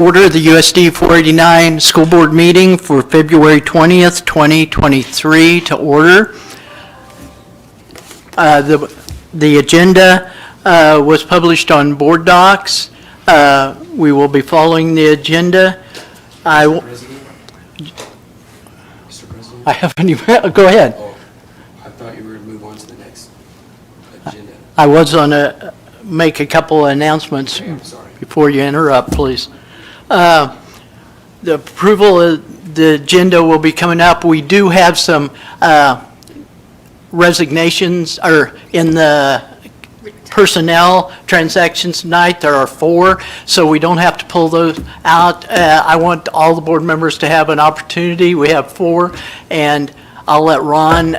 Order the USD 489 School Board meeting for February 20th, 2023 to order. The agenda was published on board docs. We will be following the agenda. Mr. President? I haven't even, go ahead. Oh, I thought you were going to move on to the next agenda. I was going to make a couple of announcements Okay, I'm sorry. before you interrupt, please. The approval of the agenda will be coming up. We do have some resignations or in the personnel transactions tonight. There are 4, so we don't have to pull those out. I want all the board members to have an opportunity. We have 4, and I'll let Ron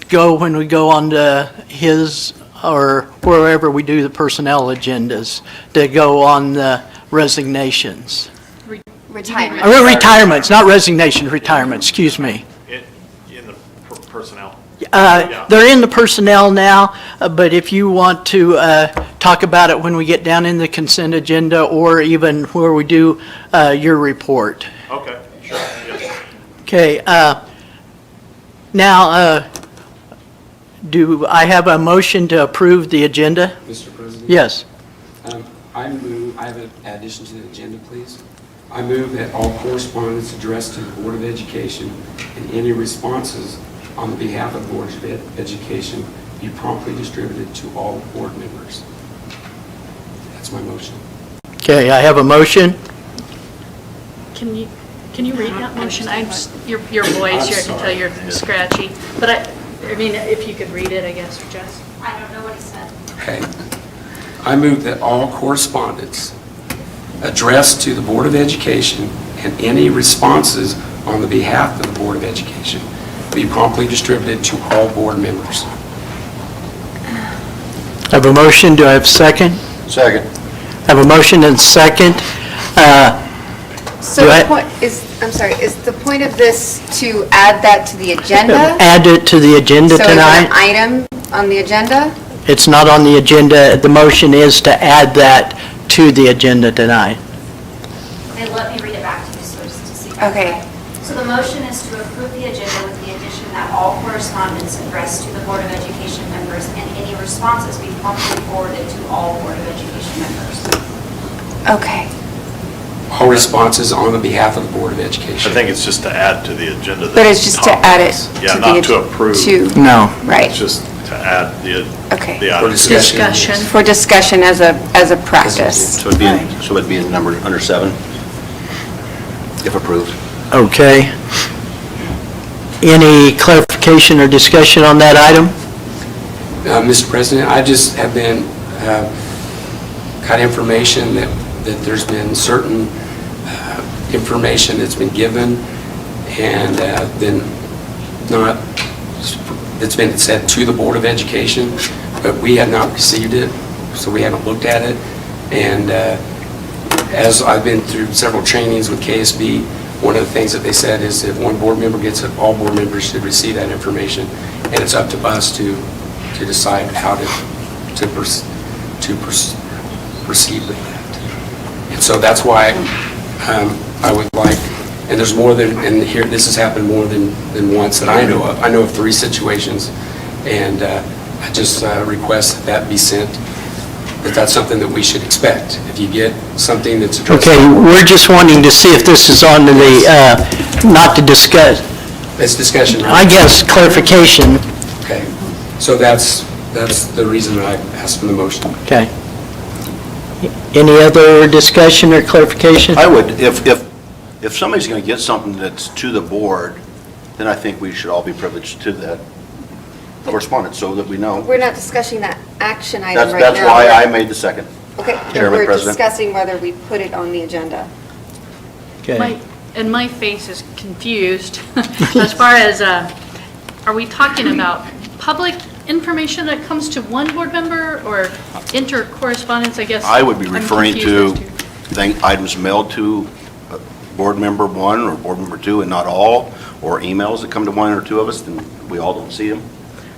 go when we go on to his or wherever we do the personnel agendas to go on the resignations. Retirement. Retirements, not resignations, retirement, excuse me. In the personnel? They're in the personnel now, but if you want to talk about it when we get down in the consent agenda or even where we do your report. Okay, sure, yes. Okay, now, do I have a motion to approve the agenda? Mr. President? Yes. I have an addition to the agenda, please. I move that all correspondence addressed to the Board of Education and any responses on behalf of the Board of Education be promptly distributed to all board members. That's my motion. Okay, I have a motion. Can you read that motion? Your voice here, I can tell you're scratchy. But I mean, if you could read it, I guess, for Jess. I don't know what he said. Okay. I move that all correspondence addressed to the Board of Education and any responses on the behalf of the Board of Education be promptly distributed to all board members. I have a motion. Do I have a second? Second. I have a motion and second. So Do I- the point is, I'm sorry, is the point of this to add that to the agenda? Add it to the agenda So is it tonight. an item on the agenda? It's not on the agenda. The motion is to add that to the agenda tonight. Okay, let me read it back to you so just to see. Okay. So the motion is to approve the agenda with the addition that all correspondence addressed to the Board of Education members and any responses be promptly forwarded to all Board of Education members. Okay. All responses on the behalf of the Board of Education. I think it's just to add to the agenda. But it's just to add it topics. to Yeah, the... not to approve. No. Right. It's just to add the Okay. item. Discussion. For discussion as a practice. So it'd be in number under 7, if approved. Okay. Any clarification or discussion on that item? Mr. President, I just have been, got information that there's been certain information that's been given and then not, that's been said to the Board of Education, but we have not received it, so we haven't looked at it. And as I've been through several trainings with KSB, one of the things that they said is if one board member gets it, all board members should receive that information, and it's up to us to decide how to proceed with that. And so that's why I would like, and there's more than, and here, this has happened more than once that I know of. I know of 3 situations, and I just request that be sent, that that's something that we should expect. If you get something that's addressed... Okay, we're just wanting to see if this is on the, not to discuss, It's discussion, I right? guess clarification. Okay. So that's the reason that I asked for the motion. Okay. Any other discussion or clarification? I would, if somebody's going to get something that's to the board, then I think we should all be privileged to that correspondence so that we know. We're not discussing that action item right now. That's why I made the second. Okay, Chairman, we're President. discussing whether we put it on the agenda. Okay. And my face is confused as far as, are we talking about public information that comes to one board member or inter-correspondence, I guess? I would be I'm referring to confused items mailed to board member 1 or board member 2 and not all, or emails that come to 1 or 2 of us, then we all don't see them.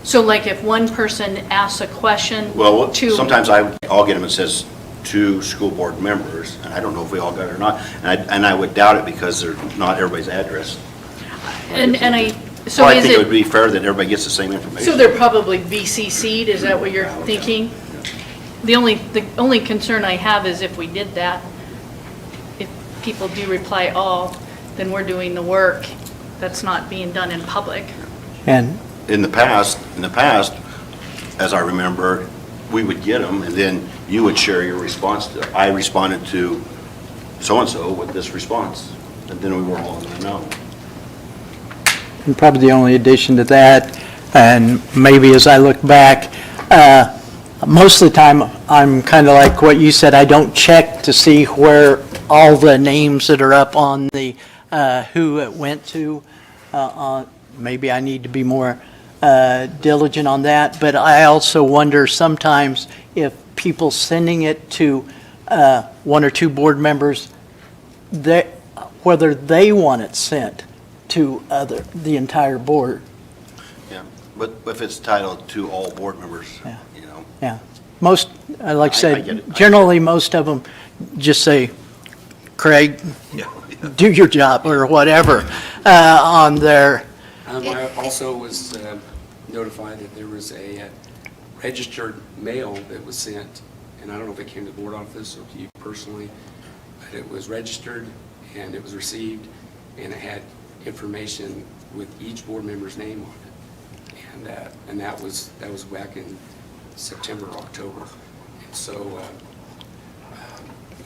So like if one person asks a question Well, to... sometimes I'll get them and says, to school board members, and I don't know if we all got it or not, and I would doubt it because they're not everybody's address. And I, So so I is think it would it, be fair that everybody gets the same information. so they're probably VCC'd, is that what you're thinking? The only concern I have is if we did that, if people do reply all, then we're doing the work that's not being done in public. And In the past, as I remember, we would get them, and then you would share your response to, I responded to so-and-so with this response, and then we were all in the know. And probably the only addition to that, and maybe as I look back, most of the time, I'm kind of like what you said, I don't check to see where all the names that are up on the, who it went to. Maybe I need to be more diligent on that, but I also wonder sometimes if people sending it to one or two board members, whether they want it sent to the entire board. Yeah, but if it's titled to all board members, Yeah. you know. Yeah. Most, like I I get said, it. generally, most of them just say, Craig, Yeah. do your job, or whatever, on their, I also was notified that there was a registered mail that was sent, and I don't know if it came to the board office or to you personally, but it was registered and it was received, and it had information with each board member's name on it. And that was back in September, October. And so,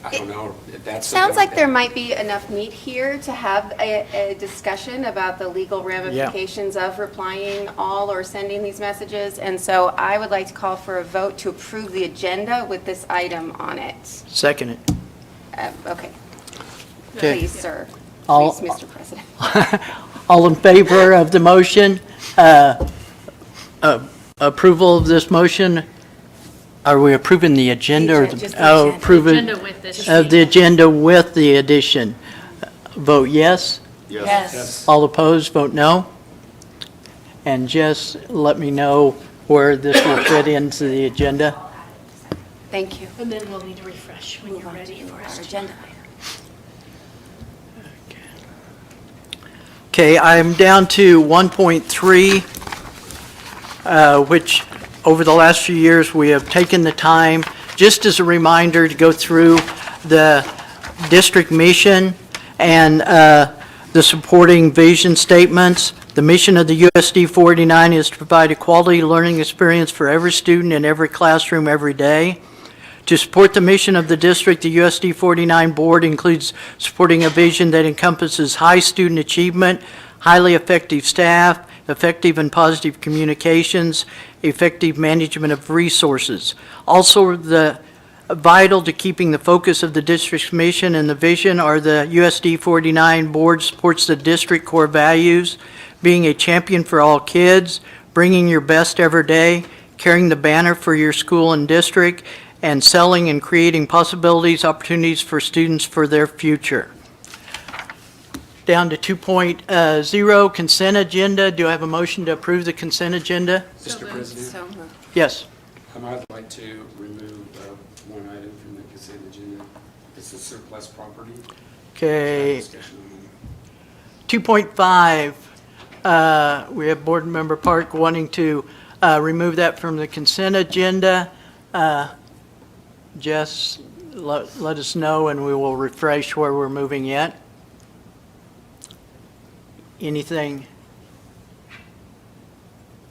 I don't know if that's. Sounds something like there that- might be enough meat here to have a discussion about the legal ramifications of replying all or sending these messages. And so I would like to call for a vote to approve the agenda with this item on it. second it. Okay. Okay. Please, sir. All- Please, Mr. President. All in favor of the motion, approval of this motion? Are we approving the agenda? or Just the oh, agenda. approve it Agenda with this. of the agenda with the addition? Vote yes. Yes. All opposed, vote no. And just let me know where this will fit into the agenda. Thank you. And then we'll need to refresh when Move you're on ready to for our us to. agenda item. Okay, I'm down to 1.3, which over the last few years, we have taken the time, just as a reminder, to go through the district mission and the supporting vision statements. The mission of the USD 49 is to provide a quality learning experience for every student in every classroom every day. To support the mission of the district, the USD 49 board includes supporting a vision that encompasses high student achievement, highly effective staff, effective and positive communications, effective management of resources. Also, vital to keeping the focus of the district's mission and the vision are the USD 49 board supports the district core values, being a champion for all kids, bringing your best every day, carrying the banner for your school and district, and selling and creating possibilities, opportunities for students for their future. Down to 2.0, consent agenda. Do I have a motion to approve the consent agenda? Mr. President, So moved. Yes. I'd like to remove one item from the consent agenda. It's the surplus property. Okay. Discussion on that. 2.5, we have Board Member Park wanting to remove that from the consent agenda. Jess, let us know and we will refresh where we're moving yet. Anything?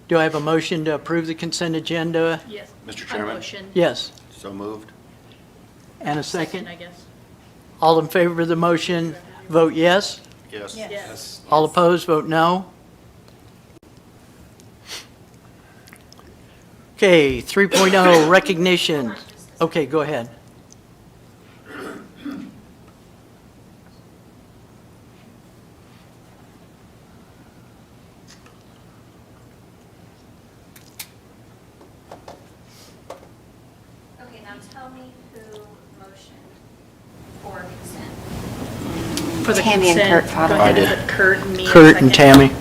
Do I have a motion to approve the consent agenda? Yes. Mr. A Chairman? motion. Yes. So moved? And a second? I guess. All in favor of the motion, vote yes. Yes. Yes. All opposed, vote no. Okay, 3.0, recognition. Okay, go ahead. Okay, now tell me who motioned for consent. For the Tammy and consent, Kurt fought go over ahead it. and put Kurt and me. Kurt and second. Tammy.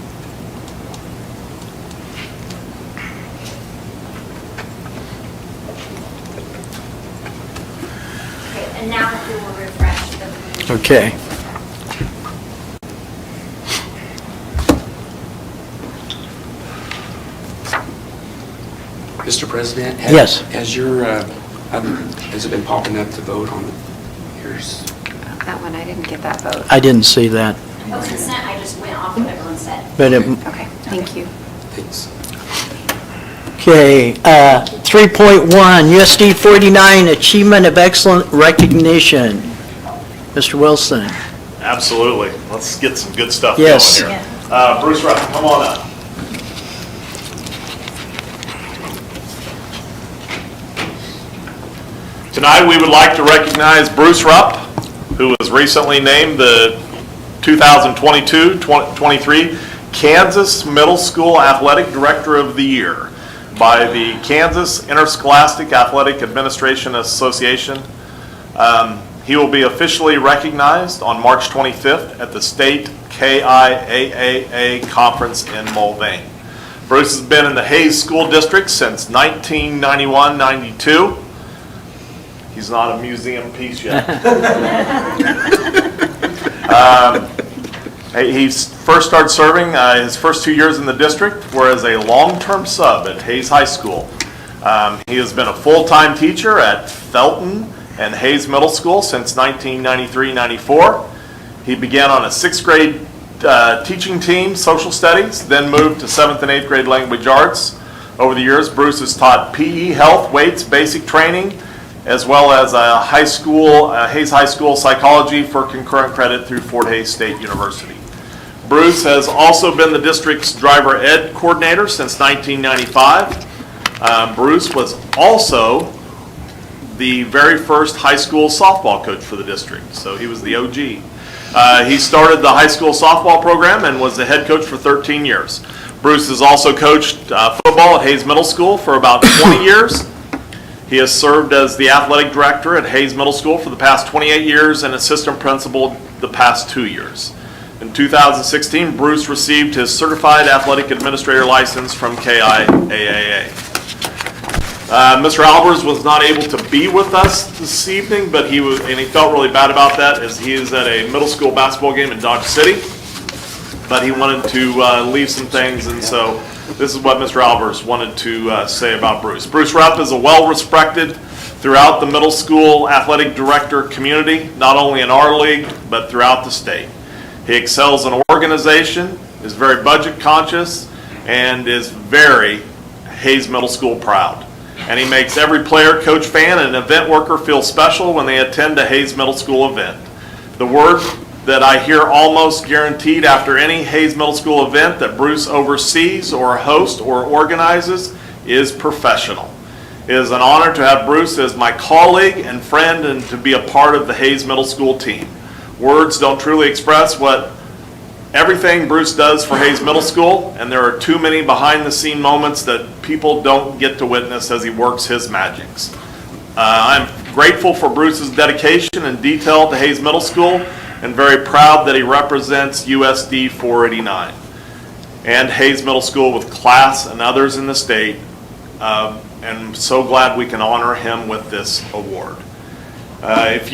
Okay. Mr. President? Yes. Has has it been popping up to vote on yours? That one, I didn't get that vote. I didn't see that, Oh, consent, I just went off what everyone said. but it, Okay, thank you. Thanks. okay, 3.1, USD 49, Achievement of Excellent Recognition. Mr. Wilson. Absolutely. Let's get some good stuff Yes. going here. Bruce Rupp, come on up. Tonight, we would like to recognize Bruce Rupp, who was recently named the 2022-23 Kansas Middle School Athletic Director of the Year by the Kansas Interscholastic Athletic Administration Association. He will be officially recognized on March 25th at the state KIAAA conference in Mulvane. Bruce has been in the Hayes School District since 1991-92. He's not a museum piece yet. He first started serving his first 2 years in the district were as a long-term sub at Hayes High School. He has been a full-time teacher at Felton and Hayes Middle School since 1993-94. He began on a 6th grade teaching team, social studies, then moved to 7th and 8th grade language arts. Over the years, Bruce has taught PE, health, weights, basic training, as well as Hayes High School psychology for concurrent credit through Fort Hays State University. Bruce has also been the district's driver ed coordinator since 1995. Bruce was also the very first high school softball coach for the district, so he was the OG. He started the high school softball program and was the head coach for 13 years. Bruce has also coached football at Hayes Middle School for about 20 years. He has served as the athletic director at Hayes Middle School for the past 28 years and assistant principal the past 2 years. In 2016, Bruce received his certified athletic administrator license from KIAAA. Mr. Albers was not able to be with us this evening, but he felt really bad about that as he is at a middle school basketball game in Dodge City. But he wanted to leave some things, and so this is what Mr. Albers wanted to say about Bruce. Bruce Rupp is a well-respected throughout the middle school athletic director community, not only in our league, but throughout the state. He excels in organization, is very budget conscious, and is very Hayes Middle School proud. And he makes every player, coach, fan, and event worker feel special when they attend a Hayes Middle School event. The word that I hear almost guaranteed after any Hayes Middle School event that Bruce oversees or hosts or organizes is professional. It is an honor to have Bruce as my colleague and friend and to be a part of the Hayes Middle School team. Words don't truly express what everything Bruce does for Hayes Middle School, and there are too many behind-the-scene moments that people don't get to witness as he works his magics. I'm grateful for Bruce's dedication and detail to Hayes Middle School, and very proud that he represents USD 489 and Hayes Middle School with class and others in the state, and so glad we can honor him with this award. If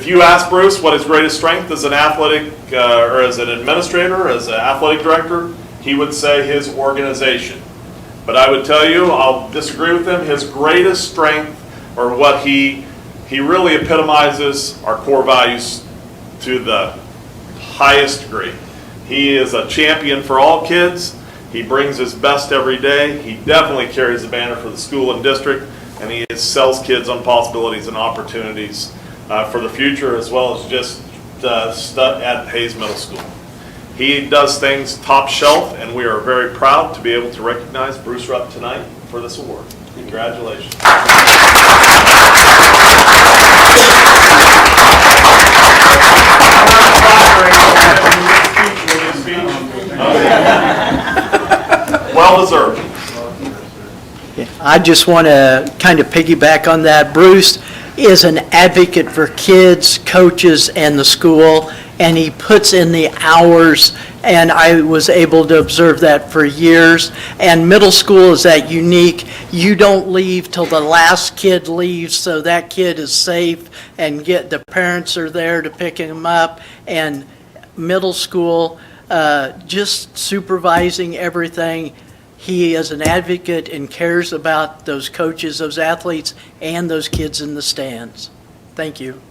you ask Bruce what his greatest strength as an athletic or as an administrator, as an athletic director, he would say his organization. But I would tell you, I'll disagree with him, his greatest strength, or what he really epitomizes our core values to the highest degree. He is a champion for all kids. He brings his best every day. He definitely carries the banner for the school and district, and he sells kids on possibilities and opportunities for the future, as well as just at Hayes Middle School. He does things top shelf, and we are very proud to be able to recognize Bruce Rupp tonight for this award. Congratulations. Well deserved. I just want to kind of piggyback on that. Bruce is an advocate for kids, coaches, and the school, and he puts in the hours, and I was able to observe that for years. And middle school is that unique. You don't leave till the last kid leaves, so that kid is safe, and the parents are there to pick him up. And middle school, just supervising everything. He is an advocate and cares about those coaches, those athletes, and those kids in the stands. Thank you.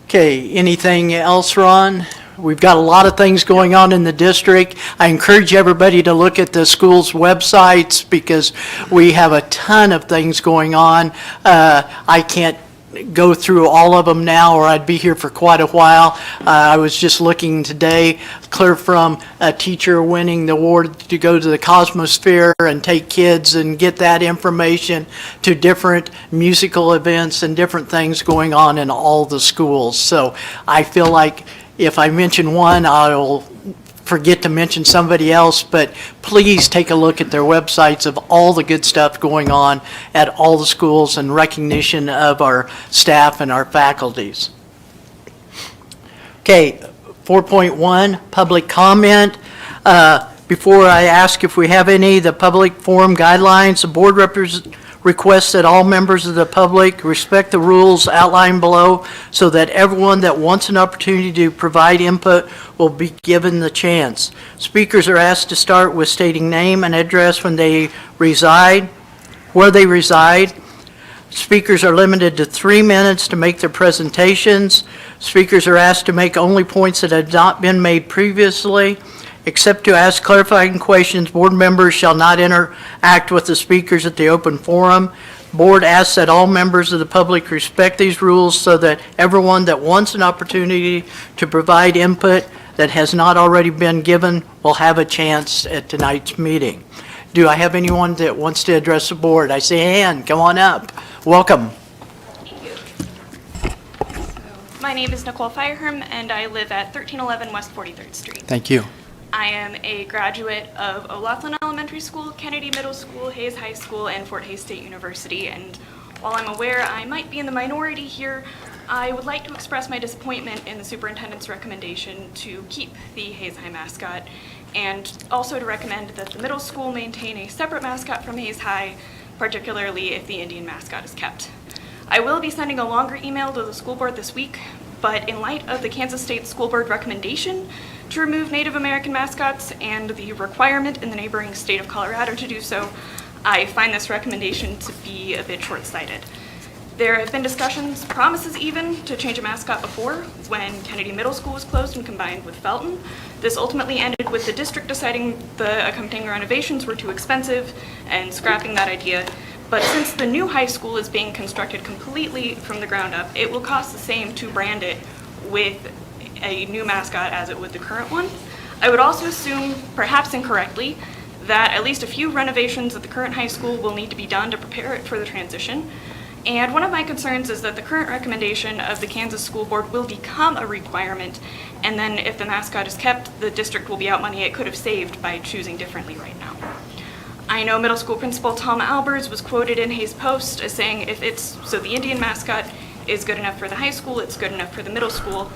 Okay, anything else, Ron? We've got a lot of things going on in the district. I encourage everybody to look at the school's websites because we have a ton of things going on. I can't go through all of them now, or I'd be here for quite a while. I was just looking today, clear from a teacher winning the award to go to the Cosmosphere and take kids and get that information, to different musical events and different things going on in all the schools. So I feel like if I mention one, I'll forget to mention somebody else, but please take a look at their websites of all the good stuff going on at all the schools and recognition of our staff and our faculties. Okay, 4.1, public comment. Before I ask if we have any, the public forum guidelines, the board requests that all members of the public respect the rules outlined below so that everyone that wants an opportunity to provide input will be given the chance. Speakers are asked to start with stating name and address where they reside. Speakers are limited to 3 minutes to make their presentations. Speakers are asked to make only points that have not been made previously. Except to ask clarifying questions, board members shall not interact with the speakers at the open forum. Board asks that all members of the public respect these rules so that everyone that wants an opportunity to provide input that has not already been given will have a chance at tonight's meeting. Do I have anyone that wants to address the board? I see a hand. Come on up. Welcome. Thank you. My name is Nicole Fireherm, and I live at 1311 West 43rd Street. Thank you. I am a graduate of O'Loughlin Elementary School, Kennedy Middle School, Hayes High School, and Fort Hays State University. And while I'm aware I might be in the minority here, I would like to express my disappointment in the superintendent's recommendation to keep the Hayes High mascot, and also to recommend that the middle school maintain a separate mascot from Hayes High, particularly if the Indian mascot is kept. I will be sending a longer email to the school board this week, but in light of the Kansas State School Board recommendation to remove Native American mascots and the requirement in the neighboring state of Colorado to do so, I find this recommendation to be a bit short-sighted. There have been discussions, promises even, to change a mascot before, when Kennedy Middle School was closed and combined with Felton. This ultimately ended with the district deciding the accompanying renovations were too expensive and scrapping that idea. But since the new high school is being constructed completely from the ground up, it will cost the same to brand it with a new mascot as it would the current one. I would also assume, perhaps incorrectly, that at least a few renovations at the current high school will need to be done to prepare it for the transition. And one of my concerns is that the current recommendation of the Kansas School Board will become a requirement, and then if the mascot is kept, the district will be out money it could have saved by choosing differently right now. I know middle school principal Tom Albers was quoted in Hayes Post as saying so the Indian mascot is good enough for the high school, it's good enough for the middle school.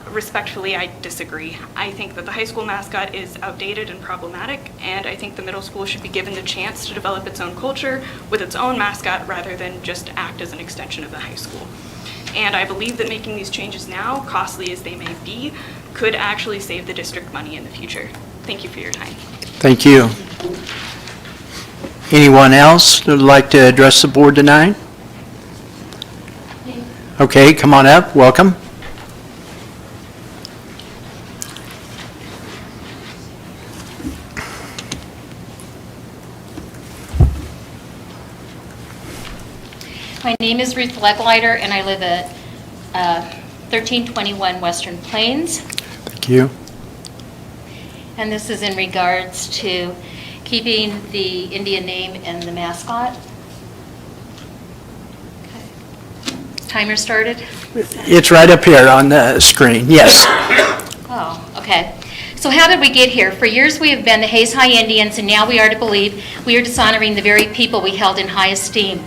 Respectfully, I disagree. I think that the high school mascot is outdated and problematic, and I think the middle school should be given the chance to develop its own culture with its own mascot rather than just act as an extension of the high school. And I believe that making these changes now, costly as they may be, could actually save the district money in the future. Thank you for your time. Thank you. Anyone else that would like to address the board tonight? Okay, come on up. Welcome. My name is Ruth Legleiter, and I live at 1321 Western Plains. Thank you. And this is in regards to keeping the Indian name and the mascot. Okay. Timer started? It's right up here on the screen. Yes. Oh, okay. So how did we get here? For years we have been the Hayes High Indians, and now we are to believe we are dishonoring the very people we held in high esteem.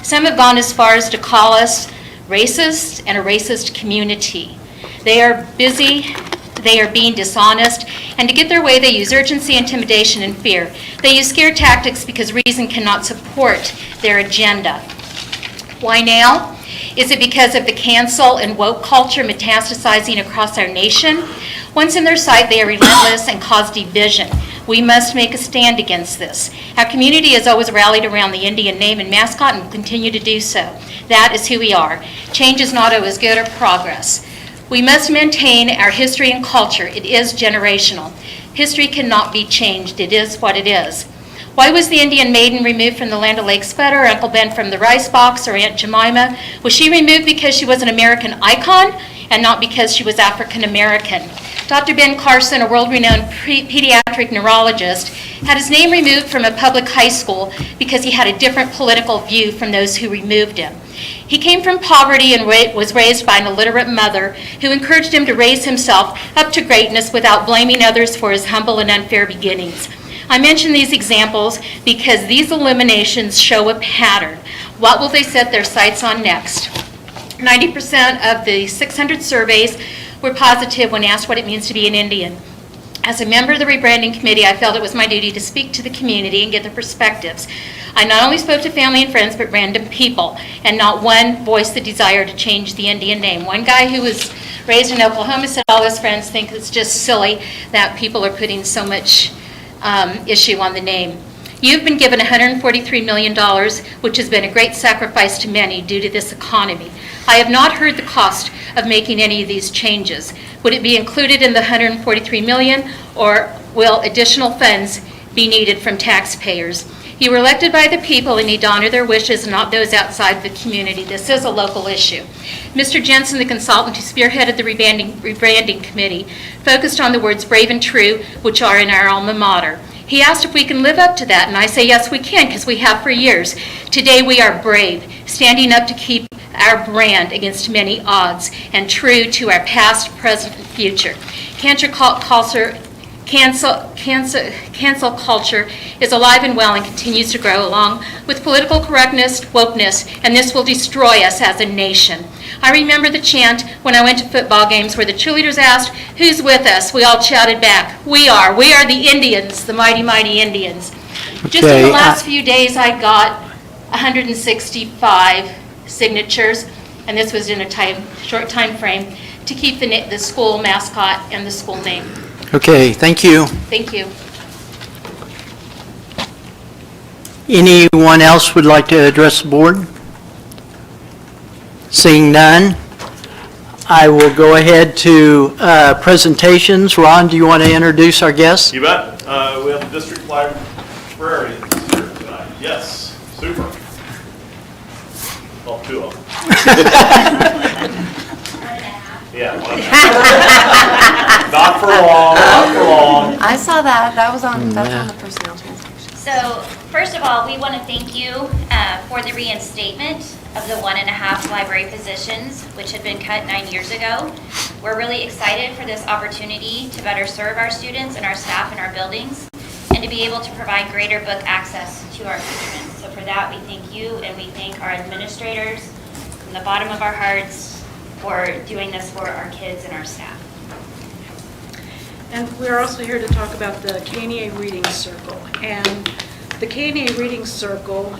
Some have gone as far as to call us racist and a racist community. They are busy, they are being dishonest, and to get their way they use urgency, intimidation, and fear. They use scare tactics because reason cannot support their agenda. Why now? Is it because of the cancel and woke culture metastasizing across our nation? Once in their sight, they are relentless and cause division. We must make a stand against this. Our community has always rallied around the Indian name and mascot and will continue to do so. That is who we are. Change is not always good or progress. We must maintain our history and culture. It is generational. History cannot be changed. It is what it is. Why was the Indian maiden removed from the Land O'Lakes fetter, Uncle Ben from the rice box, or Aunt Jemima? Was she removed because she was an American icon and not because she was African American? Dr. Ben Carson, a world-renowned pediatric neurologist, had his name removed from a public high school because he had a different political view from those who removed him. He came from poverty and was raised by an illiterate mother who encouraged him to raise himself up to greatness without blaming others for his humble and unfair beginnings. I mention these examples because these eliminations show a pattern. What will they set their sights on next? 90% of the 600 surveys were positive when asked what it means to be an Indian. As a member of the rebranding committee, I felt it was my duty to speak to the community and get their perspectives. I not only spoke to family and friends, but random people, and not one voiced the desire to change the Indian name. One guy who was raised in Oklahoma said all his friends think it's just silly that people are putting so much issue on the name. You've been given $143 million, which has been a great sacrifice to many due to this economy. I have not heard the cost of making any of these changes. Would it be included in the $143 million, or will additional funds be needed from taxpayers? You were elected by the people and need to honor their wishes, not those outside the community. This is a local issue. Mr. Jensen, the consultant who spearheaded the rebranding committee, focused on the words brave and true, which are in our alma mater. He asked if we can live up to that, and I say yes, we can, because we have for years. Today we are brave, standing up to keep our brand against many odds, and true to our past, present, and future. Cancel culture is alive and well and continues to grow along with political correctness, wokeness, and this will destroy us as a nation. I remember the chant when I went to football games where the cheerleaders asked, "Who's with us?" We all shouted back, We are the Indians, the mighty, mighty Indians." Just in the last few days, I got 165 signatures, and this was in a short time frame, to keep the school mascot and the school name. Okay, thank you. Thank you. Anyone else would like to address the board? Seeing none, I will go ahead to presentations. Ron, do you want to introduce our guests? You bet. We have the district librarians here tonight. Yes, super. Well, two of them. Yeah, one and a half. Not for long, not for long. I saw that. That was on the personnel transaction. So, first of all, we want to thank you for the reinstatement of the 1.5 library positions, which had been cut 9 years ago. We're really excited for this opportunity to better serve our students and our staff in our buildings, and to be able to provide greater book access to our patrons. So for that, we thank you, and we thank our administrators from the bottom of our hearts for doing this for our kids and our staff. And we're also here to talk about the KNEA Reading Circle. And the KNEA Reading Circle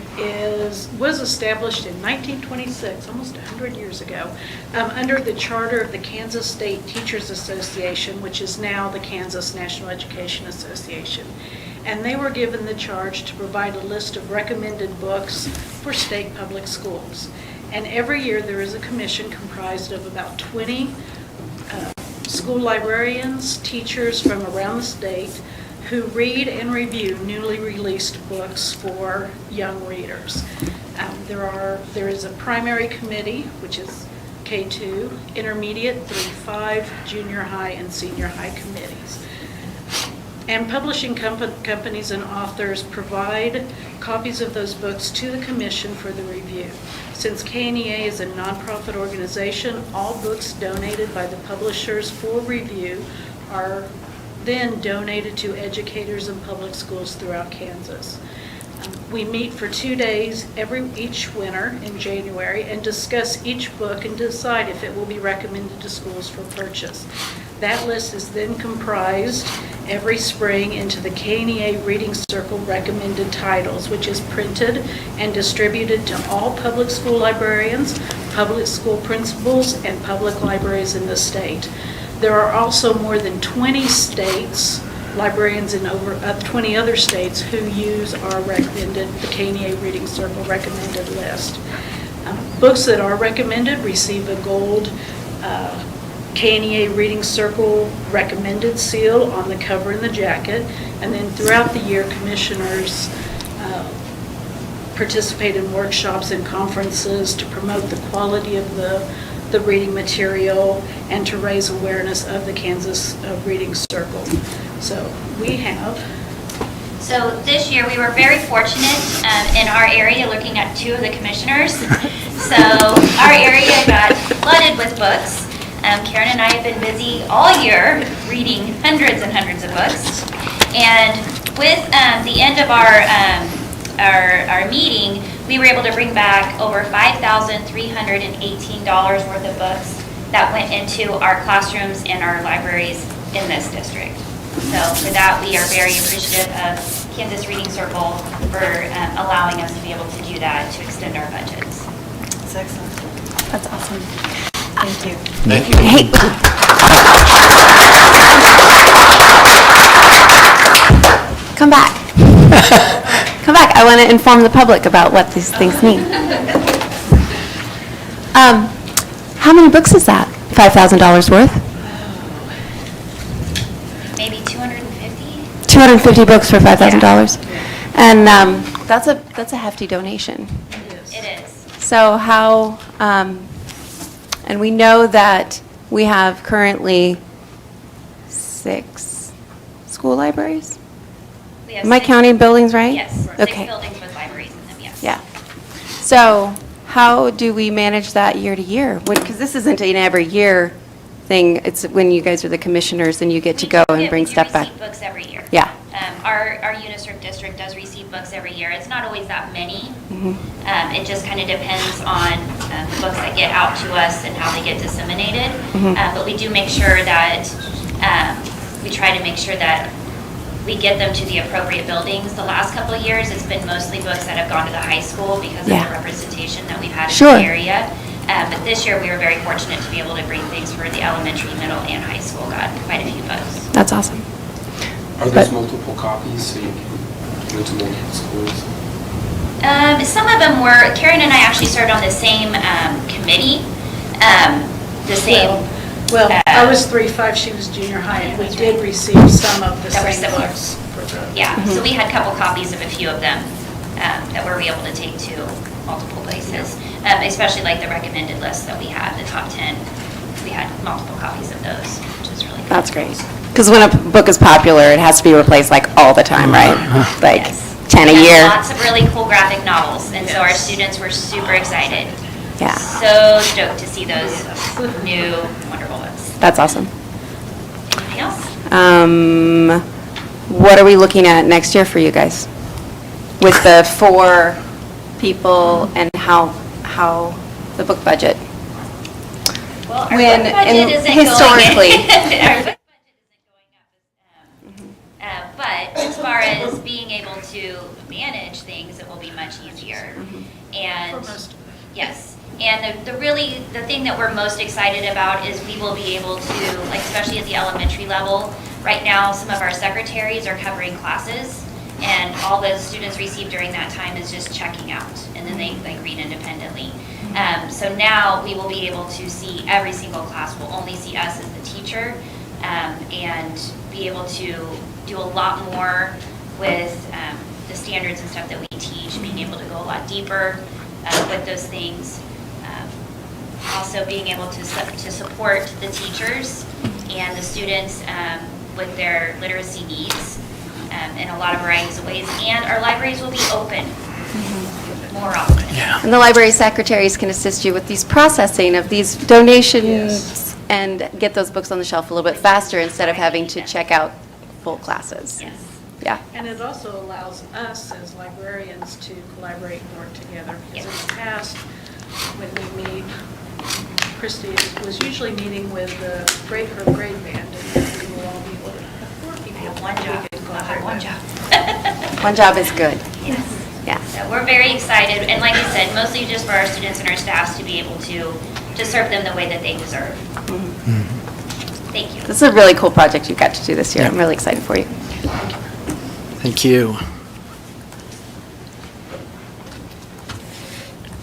was established in 1926, almost 100 years ago, under the charter of the Kansas State Teachers Association, which is now the Kansas National Education Association. And they were given the charge to provide a list of recommended books for state public schools. And every year there is a commission comprised of about 20 school librarians, teachers from around the state who read and review newly released books for young readers. There is a primary committee, which is K2, intermediate through 5, junior high and senior high committees. And publishing companies and authors provide copies of those books to the commission for the review. Since KNEA is a nonprofit organization, all books donated by the publishers for review then donated to educators in public schools throughout Kansas. We meet for 2 days each winter in January and discuss each book and decide if it will be recommended to schools for purchase. That list is then comprised every spring into the KNEA Reading Circle recommended titles, which is printed and distributed to all public school librarians, public school principals, and public libraries in the state. There are also more than 20 states, librarians in over 20 other states who use our recommended, the KNEA Reading Circle recommended list. Books that are recommended receive a gold KNEA Reading Circle recommended seal on the cover and the jacket, and then throughout the year, commissioners participate in workshops and conferences to promote the quality of the reading material and to raise awareness of the Kansas Reading Circle. So we have. So this year, we were very fortunate in our area, looking at 2 of the commissioners. So our area got flooded with books. Karen and I have been busy all year reading hundreds and hundreds of books. And with the end of our meeting, we were able to bring back over $5,318 worth of books that went into our classrooms and our libraries in this district. So for that, we are very appreciative of Kansas Reading Circle for allowing us to be able to do that, to extend our budgets. That's excellent. That's awesome. Thank you. Thank you. Hey. Come back. Come back. I want to inform the public about what these things mean. How many books is that? $5,000 worth? Maybe 250? 250 books for $5,000. And that's a hefty donation. It is. So how, and we know that we have currently 6 school libraries? We have Am I 6 counting buildings right? Yes, 6 Okay. buildings with libraries in them, yes. Yeah. So how do we manage that year to year? Because this isn't an every year thing. It's when you guys are the commissioners and you get to go and bring stuff back. We receive books every year. Yeah. Our UNICEF district does receive books every year. It's not always that many. It just kind of depends on the books that get out to us and how they get disseminated. But we do make sure that, we try to make sure that we get them to the appropriate buildings. The last couple of years, it's been mostly books that have gone to the high school because of the representation that we've had in the area. But this year, we were very fortunate to be able to bring things for the elementary, middle, and high school. Got quite a few books. That's awesome. Are those multiple copies, so you can go to multiple schools? Some of them were, Karen and I actually served on the same committee, the same. Well, I was 3-5, she was junior high, and we did receive some of the That were same similar. books. Yeah, so we had a couple copies of a few of them that we were able to take to multiple places, especially like the recommended list that we had, the top 10. We had multiple copies of those, which is really good. That's great. Because when a book is popular, it has to be replaced like all the time, right? Like Yes. 10 a And year. lots of really cool graphic novels, and so our students were super excited. Yeah. So stoked to see those new wonderful books. That's awesome. Anything else? What are we looking at next year for you guys? With the 4 people and how the book budget? Well, our When- book budget and isn't historically. going. Our book budget isn't going up. But as far as being able to manage things, it will be much easier. And For most of it. yes, and the thing that we're most excited about is we will be able to, like especially at the elementary level. Right now, some of our secretaries are covering classes, and all the students receive during that time is just checking out, and then they read independently. So now we will be able to see every single class. We'll only see us as the teacher, and be able to do a lot more with the standards and stuff that we teach, being able to go a lot deeper with those things. Also being able to support the teachers and the students with their literacy needs in a lot of varieties of ways. And our libraries will be open more often. And the library secretaries can assist you with these processing of these donations and get those books on the shelf a little bit faster instead of having to check out multiple classes. Yes. Yeah. And it also allows us as librarians to collaborate and work together. Because in Yes. the past, when we meet, Christy was usually meeting with her grade band, and we will all be able to have 4 people. I have one we job. can I have collaborate one with. job. One job is good. Yes. Yeah. So we're very excited, and like I said, mostly just for our students and our staffs to be able to serve them the way that they deserve. Thank you. This is a really cool project you got to do this year. Yeah. I'm really excited for you. Thank you.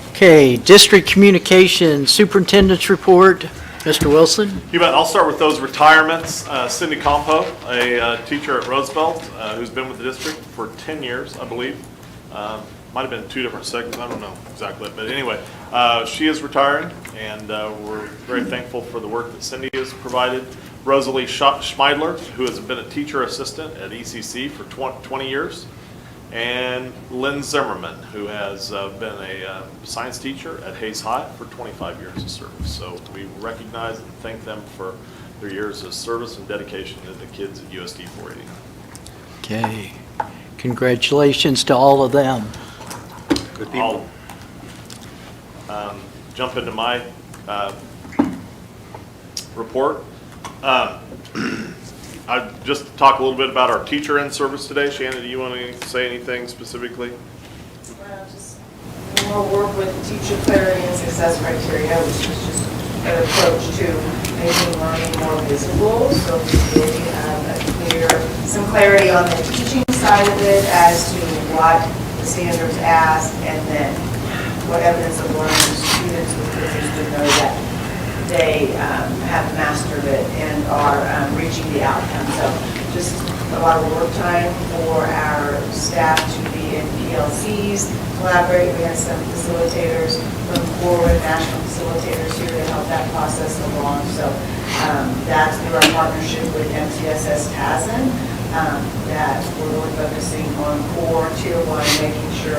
Okay, District Communications Superintendent's Report. Mr. Wilson? You bet. I'll start with those retirements. Cindy Compo, a teacher at Roosevelt, who's been with the district for 10 years, I believe. Might have been 2 different segments, I don't know exactly. But anyway, she is retiring, and we're very thankful for the work that Cindy has provided. Rosalie Schmeidler, who has been a teacher assistant at ECC for 20 years. And Lynn Zimmerman, who has been a science teacher at Hayes High for 25 years of service. So we recognize and thank them for their years of service and dedication to the kids at USD 480. Okay. Congratulations to all of them. Good people. I'll jump into my report. I just talk a little bit about our teacher in service today. Shannon, do you want to say anything specifically? Just more work with teacher clarity and success criteria, which is just an approach to making learning more visible. So we really have some clarity on the teaching side of it as to what the standards ask, and then what evidence of learning students with teachers to know that they have mastered it and are reaching the outcome. So just a lot of work time for our staff to be in PLCs, collaborate. We have some facilitators from forward national facilitators here to help that process along. So that's through our partnership with MTSS TASN, that we're really focusing on core tier 1, making sure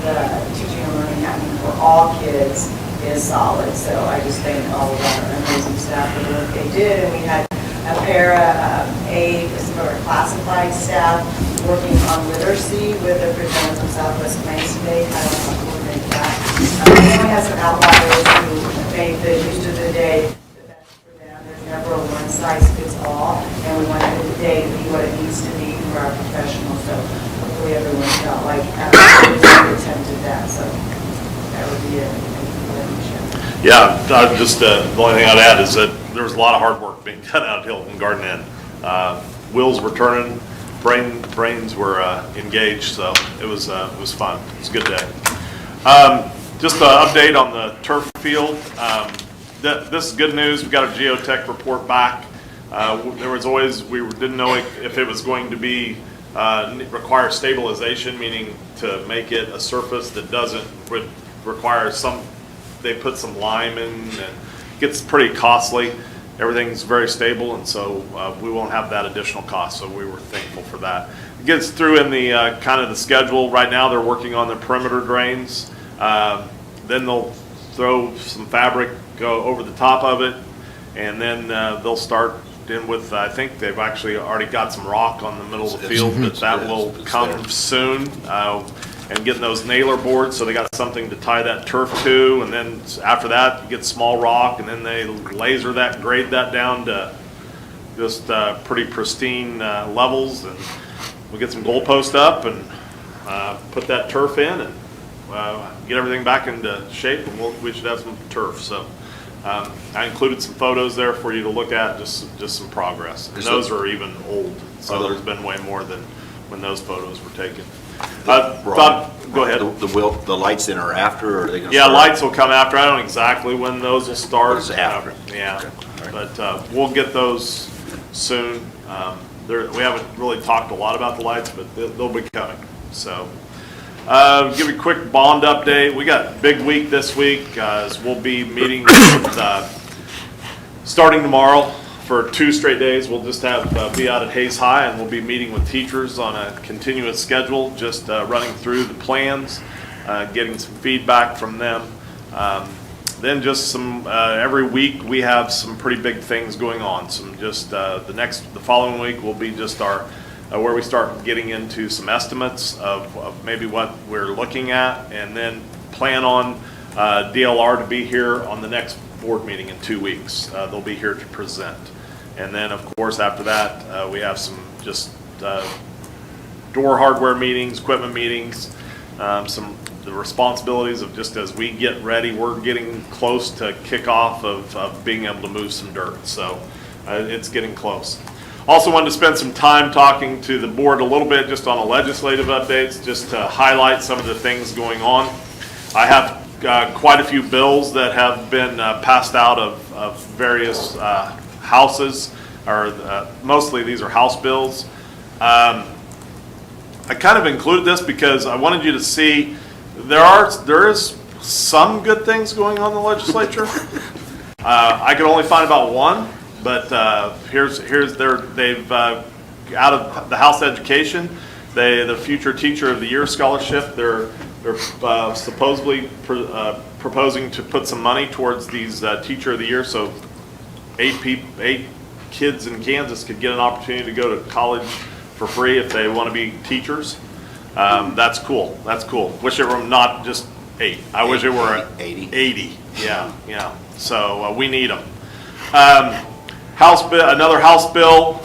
the teaching and learning happening for all kids is solid. So I just thank all of our amazing staff for the work they did. And we had a para-aid, some of our classified staff working on literacy with a presenter from Southwest Plains today. I don't know if we'll make that. And we had some outliers who made the use of the day the best for them. There's never a one-size-fits-all, and we wanted the day to be what it needs to be for our professionals. So hopefully everyone felt like everyone attempted that. So that would be it. Yeah, just the only thing I'd add is that there was a lot of hard work being done out at Hilton Garden Inn. Wheels were turning, brains were engaged, so it was fun. It was a good day. Just an update on the turf field. This is good news. We got our geotech report back. There was always, we didn't know if it was going to be require stabilization, meaning to make it a surface that would require they put some lime in, and it gets pretty costly. Everything's very stable, and so we won't have that additional cost, so we were thankful for that. It gets through in the kind of the schedule. Right now they're working on the perimeter drains. Then they'll throw some fabric over the top of it, and then they'll start in with, I think they've actually already got some rock on the middle of the field, but that will come soon. And getting those nailer boards, so they got something to tie that turf to, and then after that, you get small rock, and then they laser that, grade that down to just pretty pristine levels, and we'll get some goalpost up and put that turf in, and get everything back into shape, and we should have some turf. So I included some photos there for you to look at, just some progress. And those are even old, so there's been way more than when those photos were taken. Go ahead. The lights in are after, or are they going to Yeah, start? lights will come after. I don't know exactly when those will start. It's after. Yeah, Okay. All right. but we'll get those soon. We haven't really talked a lot about the lights, but they'll be coming. So, give you a quick bond update. We got a big week this week, as we'll be meeting starting tomorrow. For 2 straight days, we'll just be out at Hayes High, and we'll be meeting with teachers on a continuous schedule, just running through the plans, getting some feedback from them. Then just some, every week, we have some pretty big things going on. Some just, the following week will be just our, where we start getting into some estimates of maybe what we're looking at, and then plan on DLR to be here on the next board meeting in 2 weeks. They'll be here to present. And then, of course, after that, we have some just door hardware meetings, equipment meetings, the responsibilities of just as we get ready, we're getting close to kickoff of being able to move some dirt. So it's getting close. Also wanted to spend some time talking to the board a little bit just on the legislative updates, just to highlight some of the things going on. I have quite a few bills that have been passed out of various houses, or mostly these are House bills. I kind of included this because I wanted you to see there is some good things going on in the legislature. I could only find about one, but they've out of the House Education, the Future Teacher of the Year scholarship. They're supposedly proposing to put some money towards these Teacher of the Year, so 8 kids in Kansas could get an opportunity to go to college for free if they want to be teachers. That's cool. That's cool. Wish it were not just 8. I wish it were 80. Yeah. So we need them. Another House bill.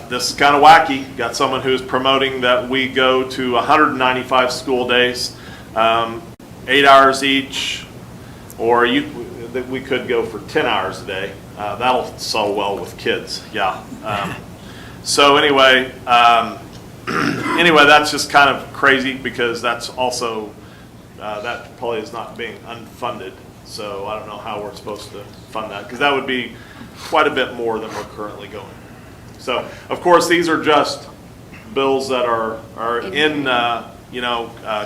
This is kind of wacky. Got someone who's promoting that we go to 195 school days, 8 hours each, or we could go for 10 hours a day. That'll sell well with kids. Yeah. So anyway, that's just kind of crazy because that's also, that probably is not being unfunded. So I don't know how we're supposed to fund that, because that would be quite a bit more than we're currently going. So of course, these are just bills that are in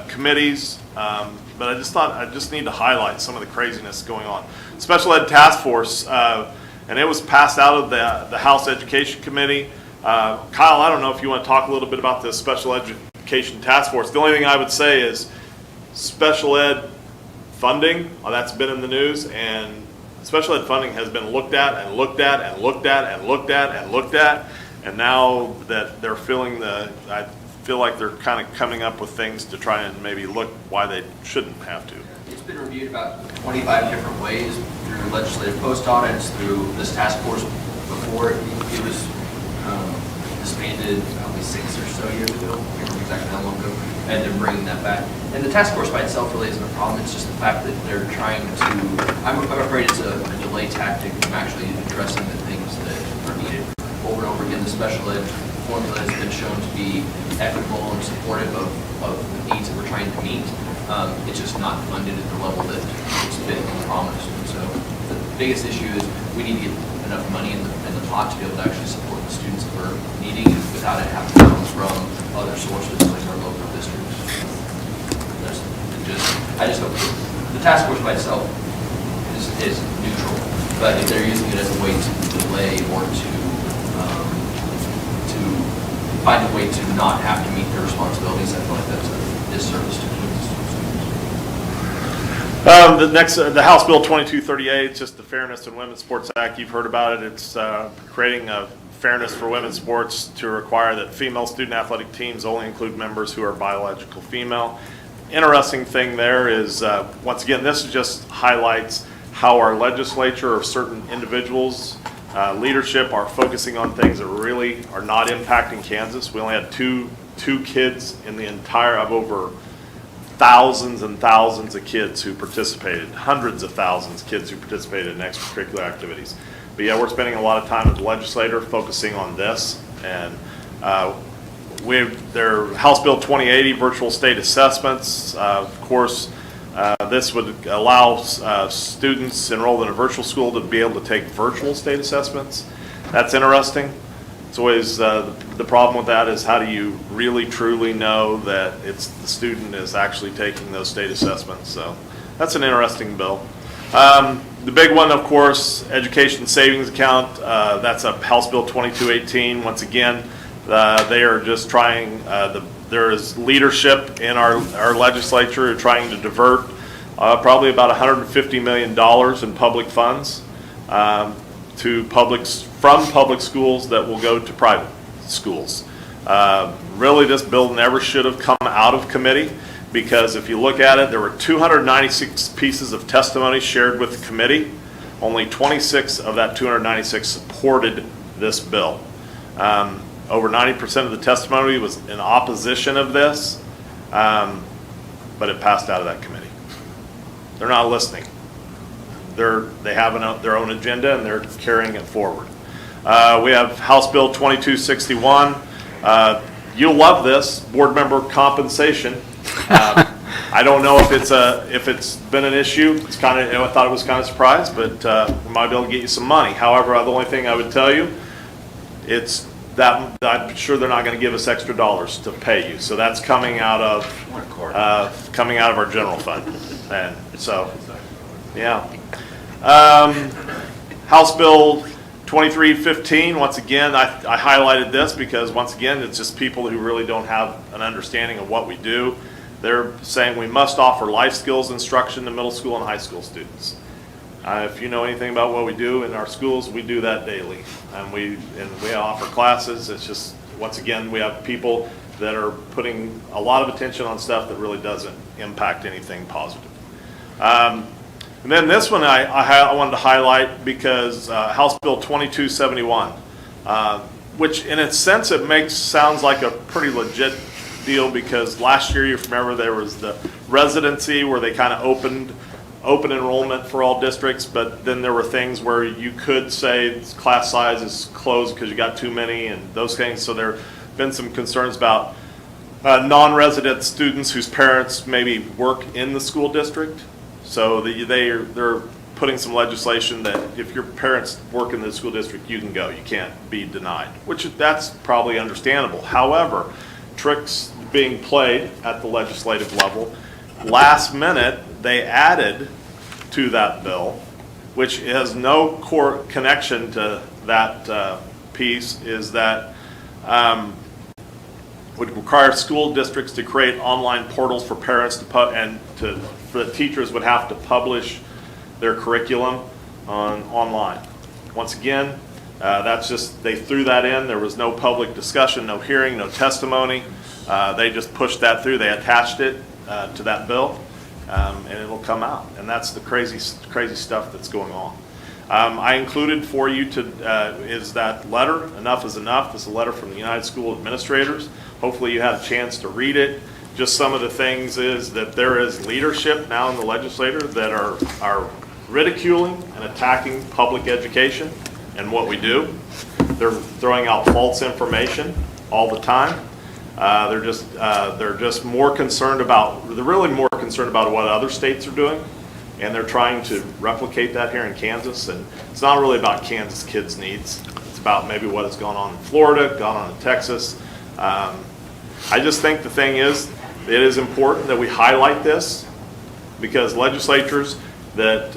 committees, but I just thought I just need to highlight some of the craziness going on. Special Ed Task Force, and it was passed out of the House Education Committee. Kyle, I don't know if you want to talk a little bit about this Special Education Task Force. The only thing I would say is special ed funding, that's been in the news, and special ed funding has been looked at and looked at and looked at and looked at and looked at, and now that they're I feel like they're kind of coming up with things to try and maybe look why they shouldn't have to. It's been reviewed about 25 different ways through legislative post audits, through this task force before it was disbanded probably 6 or so years ago. I can't remember exactly how long ago. And they're bringing that back. And the task force by itself really isn't a problem. It's just the fact that they're trying to, I'm afraid it's a delay tactic from actually addressing the things that are needed. Over and over again, the special ed formula has been shown to be equitable and supportive of the needs that we're trying to meet. It's just not funded at the level that it's been promised. And so the biggest issue is we need to get enough money in the pot to be able to actually support the students that we're needing without it having to come from other sources like our local districts. I just hope the task force by itself is neutral, but if they're using it as a way to delay or to find a way to not have to meet their responsibilities, I feel like that's a disservice to students. The House Bill 2238, it's just the Fairness in Women's Sports Act. You've heard about it. It's creating a fairness for women's sports to require that female student athletic teams only include members who are biological female. Interesting thing there is, once again, this just highlights how our legislature or certain individuals, leadership are focusing on things that really are not impacting Kansas. We only had two kids in the entire, of over thousands and thousands of kids who participated, hundreds of thousands of kids who participated in extracurricular activities. But yeah, we're spending a lot of time as a legislator focusing on this, and their House Bill 2080, virtual state assessments. Of course, this would allow students enrolled in a virtual school to be able to take virtual state assessments. That's interesting. It's always the problem with that is how do you really truly know that the student is actually taking those state assessments. So that's an interesting bill. The big one, of course, education savings account. That's a House Bill 2218. Once again, they are just trying, there is leadership in our legislature trying to divert probably about $150 million in public funds from public schools that will go to private schools. Really, this bill never should have come out of committee, because if you look at it, there were 296 pieces of testimony shared with the committee. Only 26 of that 296 supported this bill. Over 90% of the testimony was in opposition of this, but it passed out of that committee. They're not listening. They have their own agenda, and they're carrying it forward. We have House Bill 2261. You'll love this, board member compensation. I don't know if it's been an issue. It's kind of, I thought it was kind of a surprise, but we might be able to get you some money. However, the only thing I would tell you, it's that I'm sure they're not going to give us extra dollars to pay you. So that's coming out of our general fund, and so yeah. House Bill 2315. Once again, I highlighted this because once again, it's just people who really don't have an understanding of what we do. They're saying we must offer life skills instruction to middle school and high school students. If you know anything about what we do in our schools, we do that daily, and we offer classes. It's just, once again, we have people that are putting a lot of attention on stuff that really doesn't impact anything positive. And then this one I wanted to highlight because House Bill 2271, which in its sense sounds like a pretty legit deal, because last year, you remember, there was the residency where they kind of open enrollment for all districts, but then there were things where you could say class size is closed because you got too many and those things. So there have been some concerns about non-resident students whose parents maybe work in the school district. So they're putting some legislation that if your parents work in the school district, you can go. You can't be denied, which that's probably understandable. However, tricks being played at the legislative level. Last minute, they added to that bill, which has no core connection to that piece, is that would require school districts to create online portals for parents for the teachers would have to publish their curriculum online. Once again, that's just, they threw that in. There was no public discussion, no hearing, no testimony. They just pushed that through. They attached it to that bill, and it'll come out. And that's the crazy stuff that's going on. I included for you is that letter, Enough is Enough. It's a letter from the United School Administrators. Hopefully you had a chance to read it. Just some of the things is that there is leadership now in the legislature that are ridiculing and attacking public education and what we do. They're throwing out false information all the time. They're just more concerned about, they're really more concerned about what other states are doing, and they're trying to replicate that here in Kansas. And it's not really about Kansas kids' needs. It's about maybe what has gone on in Florida, gone on in Texas. I just think the thing is, it is important that we highlight this, because legislatures that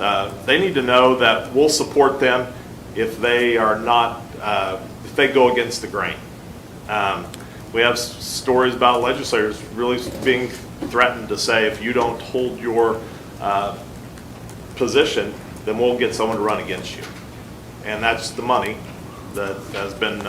they need to know that we'll support them if they are not, if they go against the grain. We have stories about legislators really being threatened to say, if you don't hold your position, then we'll get someone to run against you. And that's the money that has been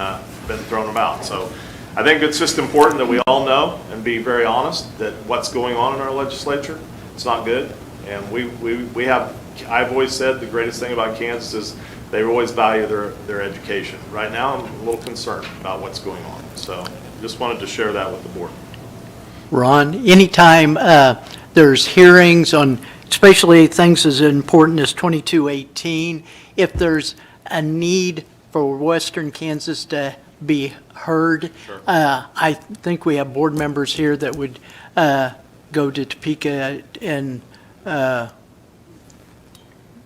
thrown about. So I think it's just important that we all know and be very honest that what's going on in our legislature, it's not good. And we have, I've always said the greatest thing about Kansas is they always value their education. Right now, I'm a little concerned about what's going on. So just wanted to share that with the board. Ron, anytime there's hearings on, especially things as important as 2218, if there's a need for Western Kansas to be heard, Sure. I think we have board members here that would go to Topeka and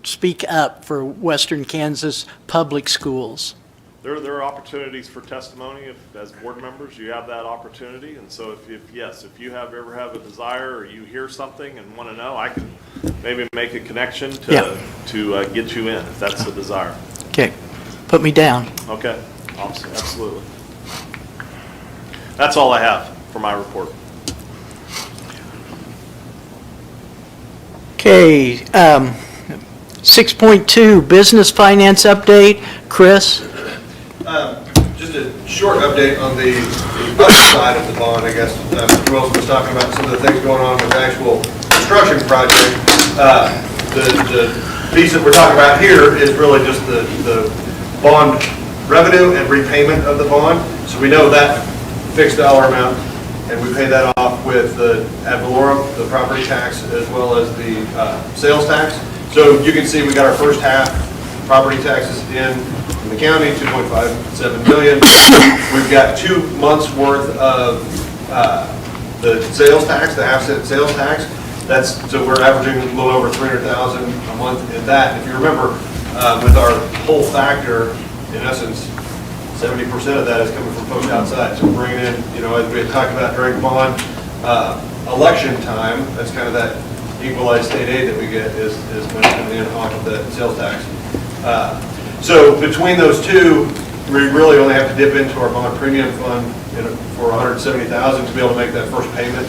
speak up for Western Kansas public schools. There are opportunities for testimony as board members. You have that opportunity, and so if you ever have a desire or you hear something and want to know, I can maybe make a connection to get you in if that's the desire. Okay, put me down. Okay, absolutely. That's all I have for my report. Okay, 6.2, business finance update. Chris? Just a short update on the other side of the bond, I guess. Mr. Wilson was talking about some of the things going on with the actual construction project. The piece that we're talking about here is really just the bond revenue and repayment of the bond. So we know that fixed dollar amount, and we pay that off with the ad valorem, the property tax, as well as the sales tax. So you can see we got our first half property taxes in the county, 2.57 million. We've got 2 months worth of the sales tax, the half-cent sales tax. So we're averaging a little over 300,000 a month in that. If you remember, with our whole factor, in essence, 70% of that is coming from folks outside. So we're bringing in, as we had talked about during bond election time, that's kind of that equalized state aid that we get is money coming in off of the sales tax. So between those two, we really only have to dip into our bond premium fund for $170,000 to be able to make that first payment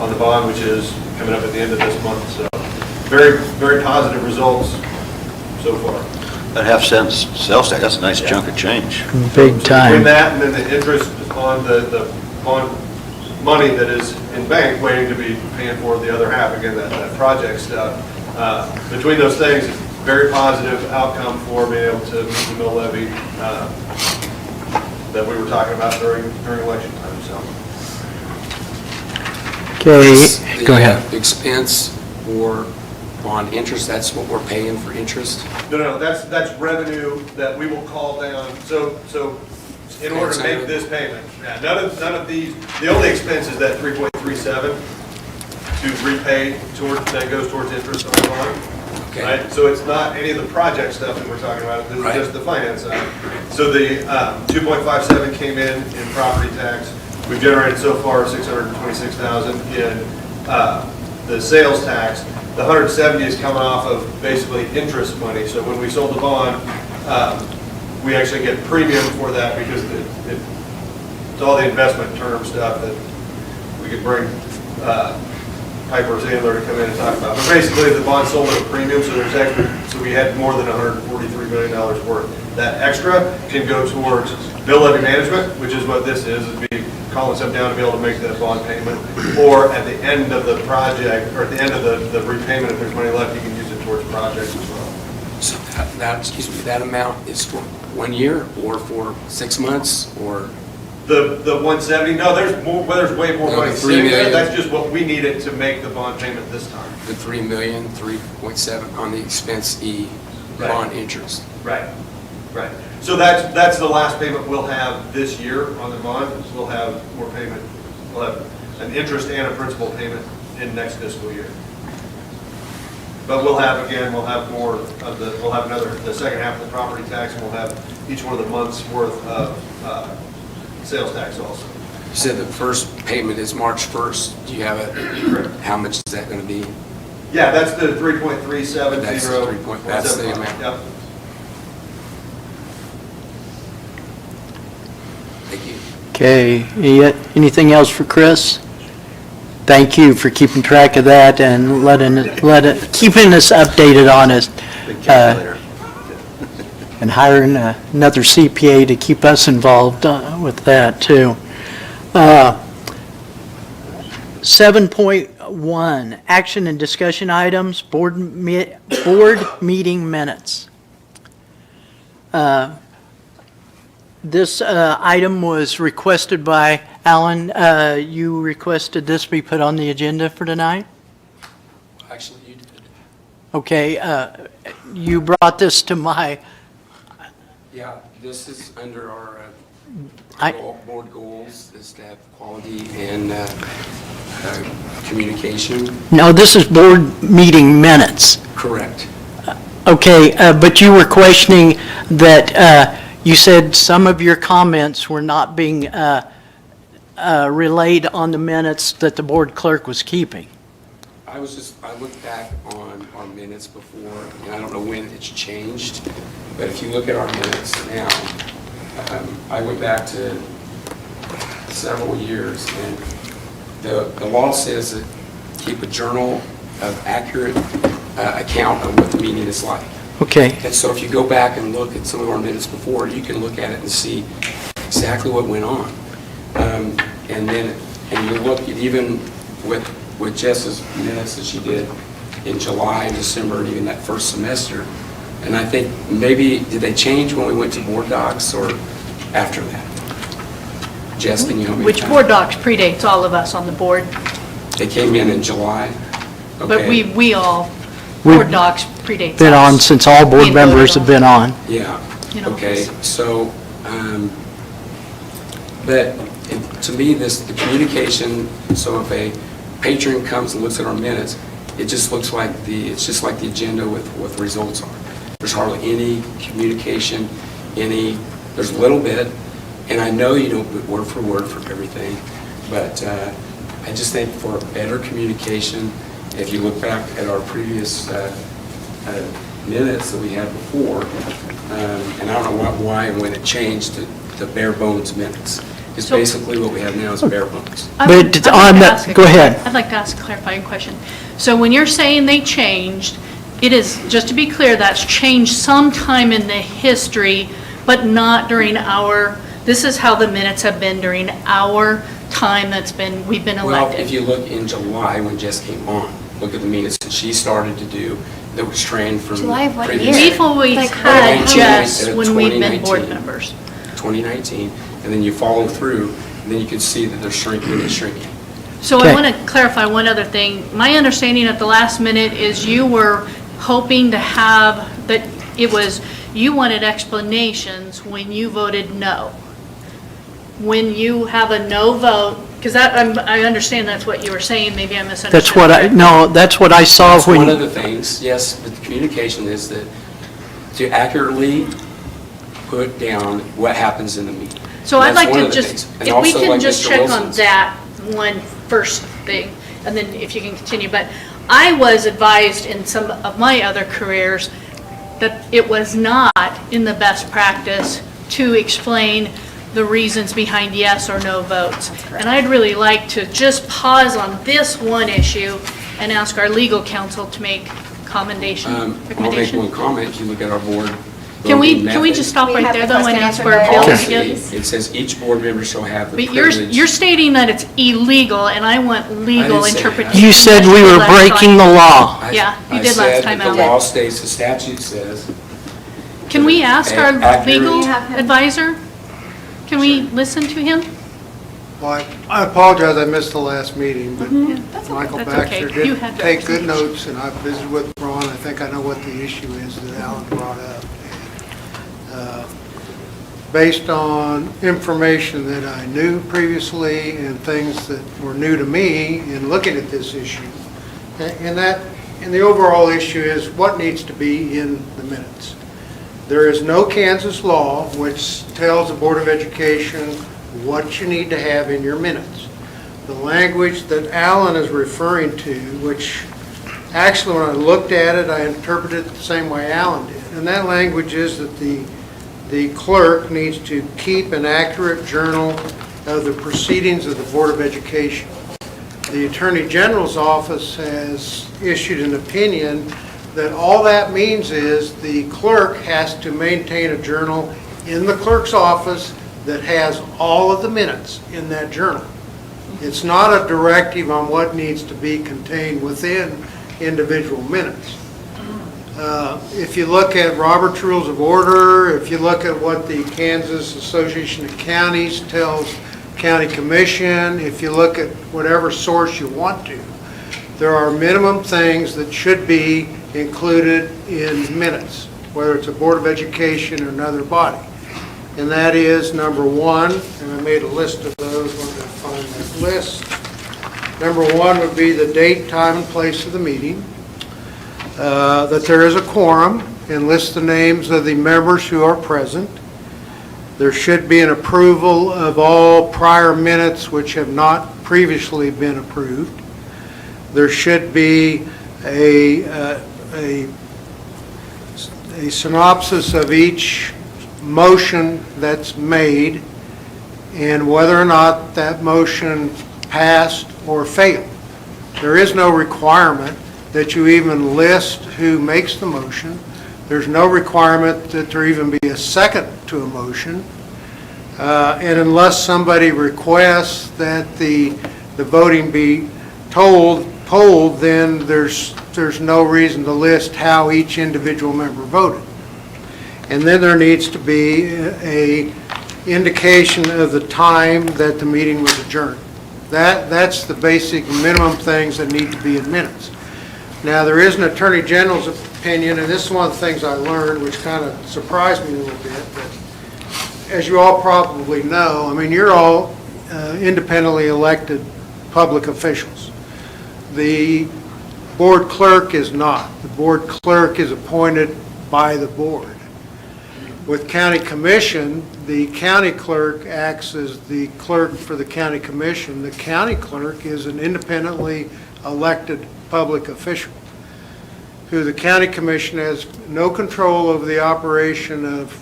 on the bond, which is coming up at the end of this month. So very, very positive results so far. That half-cent sales tax, that's a nice chunk of change. Big So time. between that and then the interest on the bond money that is in bank waiting to be paying for the other half, again, that project stuff. Between those things, very positive outcome for being able to meet the mill levy that we were talking about during election time, so. Okay, go ahead. The expense for bond interest, that's what we're paying for interest? No, that's revenue that we will call down. So in order to make this payment, none of these, the only expense is that 3.37 to repay that goes towards interest on the bond. Okay. Right? So it's not any of the project stuff that we're talking about. This is just the finance side. So the 2.57 came in property tax. We've generated so far $626,000 in the sales tax. The 170 is coming off of basically interest money. So when we sold the bond, we actually get premium for that because it's all the investment term stuff that we could bring Piper Sandler to come in and talk about. But basically, the bond sold at a premium, so we had more than $143 million worth. That extra can go towards bill levy management, which is what this is be calling something down to be able to make that bond payment, or at the end of the project, or at the end of the repayment, if there's money left, you can use it towards projects as well. So that amount is for 1 year or for 6 months or? The 170, no, there's way more No, money the $3 sitting there. million. That's just what we needed to make the bond payment this time. The 3.7 on the expense E Right. bond interest. Right. So that's the last payment we'll have this year on the bond. We'll have more payment. We'll have an interest and a principal payment in next fiscal year. But we'll have more of we'll have the second half of the property tax, and we'll have each one of the months worth of sales tax also. You said the first payment is March 1st. Do you have how much is that going to be? Yeah, that's the 3.370. That's the amount. Yep. Thank you. Okay, anything else for Chris? Thank you for keeping track of that and keeping us updated on it. Big calculator. And hiring another CPA to keep us involved with that, too. 7.1, action and discussion items, board meeting minutes. This item was requested by Alan. You requested this be put on the agenda for tonight? Actually, you did. Okay, you brought this to my... Yeah, this is under our I- board goals, is to have quality and communication. No, this is board meeting minutes. Correct. Okay, but you were questioning that you said some of your comments were not being relayed on the minutes that the board clerk was keeping. I looked back on our minutes before, and I don't know when it's changed, but if you look at our minutes now, I went back to several years, and the law says that keep a journal of accurate account of what the meeting is like. Okay. And so if you go back and look at some of our minutes before, you can look at it and see exactly what went on. And you look at even with Jess's minutes that she did in July and December, and even that first semester. And I think maybe, did they change when we went to board docs or after that? Jess, can you help me? Which board docs predates all of us on the board, They came in July. but Okay. we all, We've board docs predates us. Been on since all board Being voted members have on. been on. Yeah, You know, okay, so, but to me, the communication, so if a patron comes and looks at our minutes, it just looks like it's just like the agenda with results on it. There's hardly any communication, there's a little bit, and I know you don't put word for everything, but I just think for better communication, if you look back at our previous minutes that we had before, and I don't know why and when it changed to bare bones minutes. Because So- basically what we have now is bare bones. I'd But like- I'd like on to the- ask a- go ahead. I'd like to ask a clarifying question. So when you're saying they changed, it is, just to be clear, that's changed sometime in the history, but not during this is how the minutes have been during our time we've been Well, elected. if you look in July when Jess came on, look at the minutes that she started to do that was trained from July of what previous. year? We've always Like, had how- Jess how- when we've been board 2019. members. 2019, and then you follow through, and then you can see that they're shrinking and shrinking. So Okay. I want to clarify one other thing. My understanding at the last minute is you were hoping to have, that you wanted explanations when you voted no. When you have a no vote, because I understand that's what you were saying, maybe I misunderstood. That's what I saw That's one of when, the things, yes, but the communication is that to accurately put down what happens in the meeting. So And I'd that's like one to of the just, things. And if we also, can like just Mr. check on Wilson's- that one first thing, and then if you can continue. But I was advised in some of my other careers that it was not in the best practice to explain the reasons behind yes or no votes. And I'd really like to just pause on this one issue and ask our legal counsel to make I'll make recommendation. one comment, if you look at our board. Can we voting just method, stop We right have there the though and question ask where answered Bill by is Bill. again? it says each board member shall have the But you're privilege. stating that it's illegal, and I want legal say that. interpretation. you said we were breaking the law. Yeah, you I did last time said out. the law states, the statute says. Can we ask our Accurate. legal You have him. advisor? Can we listen to him? Well, I apologize, I missed the last meeting, but Michael That's okay. Baxter You did had take good representation. notes, and I visited with Ron. I think I know what the issue is that Alan brought up. And, based on information that I knew previously and things that were new to me in looking at this issue, and the overall issue is what needs to be in the minutes. There is no Kansas law which tells the Board of Education what you need to have in your minutes. The language that Alan is referring to, which actually when I looked at it, I interpreted it the same way Alan did. And that language is that the clerk needs to keep an accurate journal of the proceedings of the Board of Education. The Attorney General's office has issued an opinion that all that means is the clerk has to maintain a journal in the clerk's office that has all of the minutes in that journal. It's not a directive on what needs to be contained within individual minutes. If you look at Robert's Rules of Order, if you look at what the Kansas Association of Counties tells County Commission, if you look at whatever source you want to, there are minimum things that should be included in minutes, whether it's a Board of Education or another body. And that is number one, and I made a list of those when I find that list. Number one would be the date, time, and place of the meeting. That there is a quorum, and list the names of the members who are present. There should be an approval of all prior minutes which have not previously been approved. There should be a synopsis of each motion that's made and whether or not that motion passed or failed. There is no requirement that you even list who makes the motion. There's no requirement that there even be a second to a motion. And unless somebody requests that the voting be polled, then there's no reason to list how each individual member voted. And then there needs to be a indication of the time that the meeting was adjourned. That's the basic minimum things that need to be in minutes. Now, there is an Attorney General's opinion, and this is one of the things I learned, which kind of surprised me a little bit, but as you all probably know, I mean, you're all independently elected public officials. The board clerk is not. The board clerk is appointed by the board. With county commission, the county clerk acts as the clerk for the county commission. The county clerk is an independently elected public official who the county commission has no control over the operation of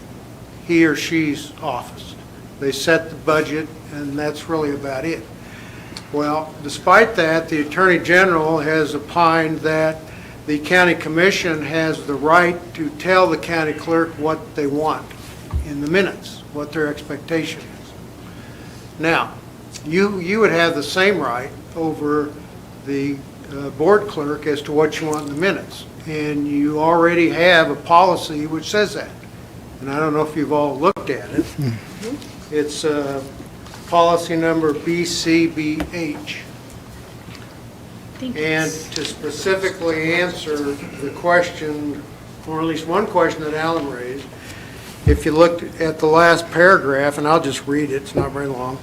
he or she's office. They set the budget, and that's really about it. Well, despite that, the Attorney General has opined that the county commission has the right to tell the county clerk what they want in the minutes, what their expectation is. Now, you would have the same right over the board clerk as to what you want in the minutes. And you already have a policy which says that. And I don't know if you've all looked at it. It's policy number BCBH. And to specifically answer the question, or at least one question that Alan raised, if you looked at the last paragraph, and I'll just read it, it's not very long,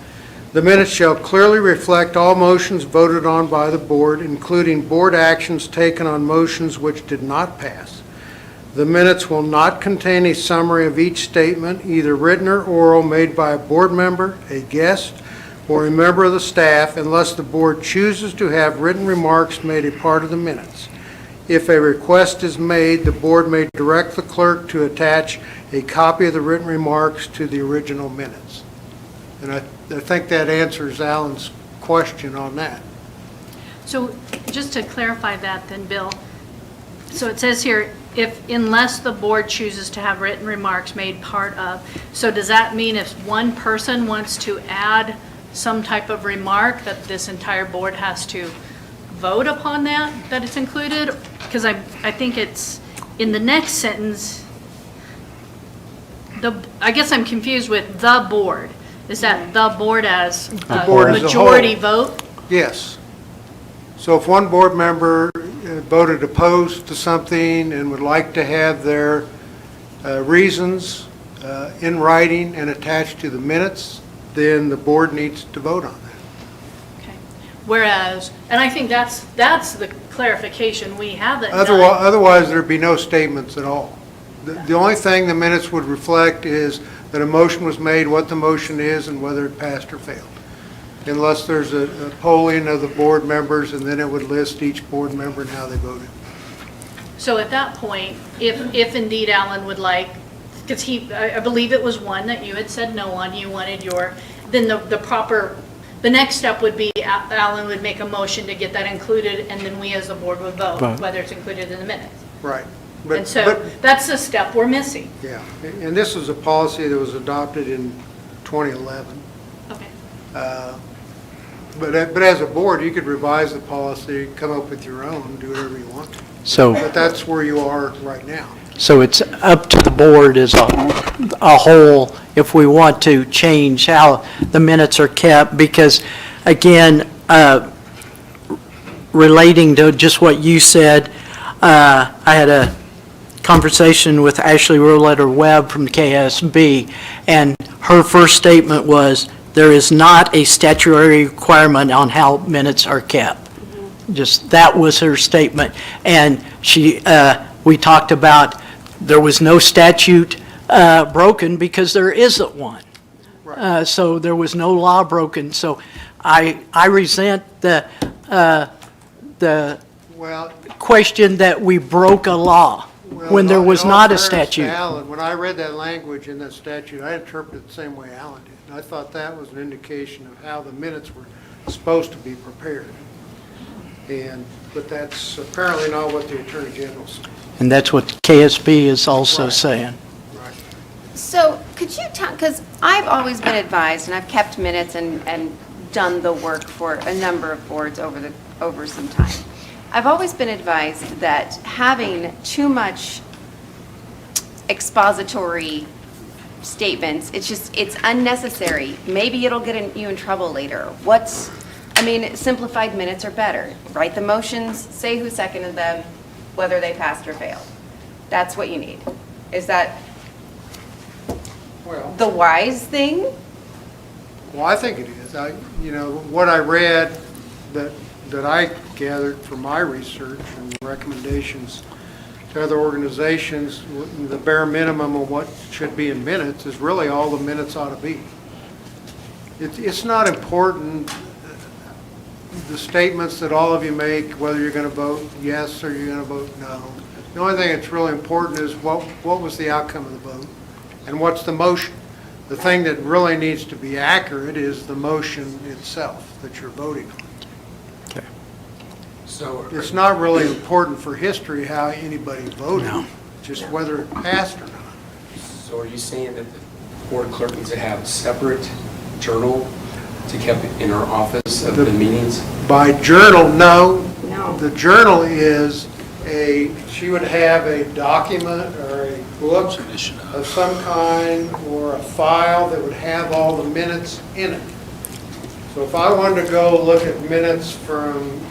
the minutes shall clearly reflect all motions voted on by the board, including board actions taken on motions which did not pass. The minutes will not contain a summary of each statement, either written or oral, made by a board member, a guest, or a member of the staff, unless the board chooses to have written remarks made a part of the minutes. If a request is made, the board may direct the clerk to attach a copy of the written remarks to the original minutes. And I think that answers Alan's question on that. So just to clarify that then, Bill, so it says here, unless the board chooses to have written remarks made part of, so does that mean if one person wants to add some type of remark that this entire board has to vote upon that it's included? Because I think it's, in the next sentence, I guess I'm confused with the board. Is that the board as a majority vote? Yes. So if one board member voted opposed to something and would like to have their reasons in writing and attached to the minutes, then the board needs to vote on that. Okay. Whereas, and I think that's the clarification we haven't done. Otherwise, there'd be no statements at all. The only thing the minutes would reflect is that a motion was made, what the motion is, and whether it passed or failed. Unless there's a polling of the board members, and then it would list each board member and how they voted. So at that point, if indeed Alan would like, because I believe it was one that you had said no on, you wanted then the next step would be Alan would make a motion to get that included, and then we as a board would vote, whether it's included in the minutes. Right. And so that's the step we're missing. Yeah, and this was a policy that was adopted in 2011. Okay. But as a board, you could revise the policy, come up with your own, do whatever you want to. So, But that's where you are right now. so it's up to the board as a whole if we want to change how the minutes are kept, because again, relating to just what you said, I had a conversation with Ashley Roletter Webb from KSB, and her first statement was, there is not a statutory requirement on how minutes are kept. Just, that was her statement. And we talked about there was no statute broken because there isn't one. So there was no law broken. So I resent the question that we broke a law when there was not a statute. Alan, when I read that language in that statute, I interpreted it the same way Alan did. And I thought that was an indication of how the minutes were supposed to be prepared. And but that's apparently not what the Attorney General said. And that's what KSB is also Right. saying. Right. So could you tell, because I've always been advised, and I've kept minutes and done the work for a number of boards over some time. I've always been advised that having too much expository statements, it's unnecessary. Maybe it'll get you in trouble later. Simplified minutes are better. Write the motions, say who seconded them, whether they passed or failed. That's what you need. Is that Well, the wise thing? well, I think it is. What I read that I gathered from my research and recommendations to other organizations, the bare minimum of what should be in minutes is really all the minutes ought to be. It's not important, the statements that all of you make, whether you're going to vote yes or you're going to vote no. The only thing that's really important is what was the outcome of the vote and what's the motion. The thing that really needs to be accurate is the motion itself that you're voting on. So, It's not really important for history how anybody voted, No. just whether it passed or not. so are you saying that the board clerk needs to have a separate journal to keep in her office of the meetings? By journal, no. No. The journal is she would have a document or a book of some kind or a file that would have all the minutes in it. So if I wanted to go look at minutes from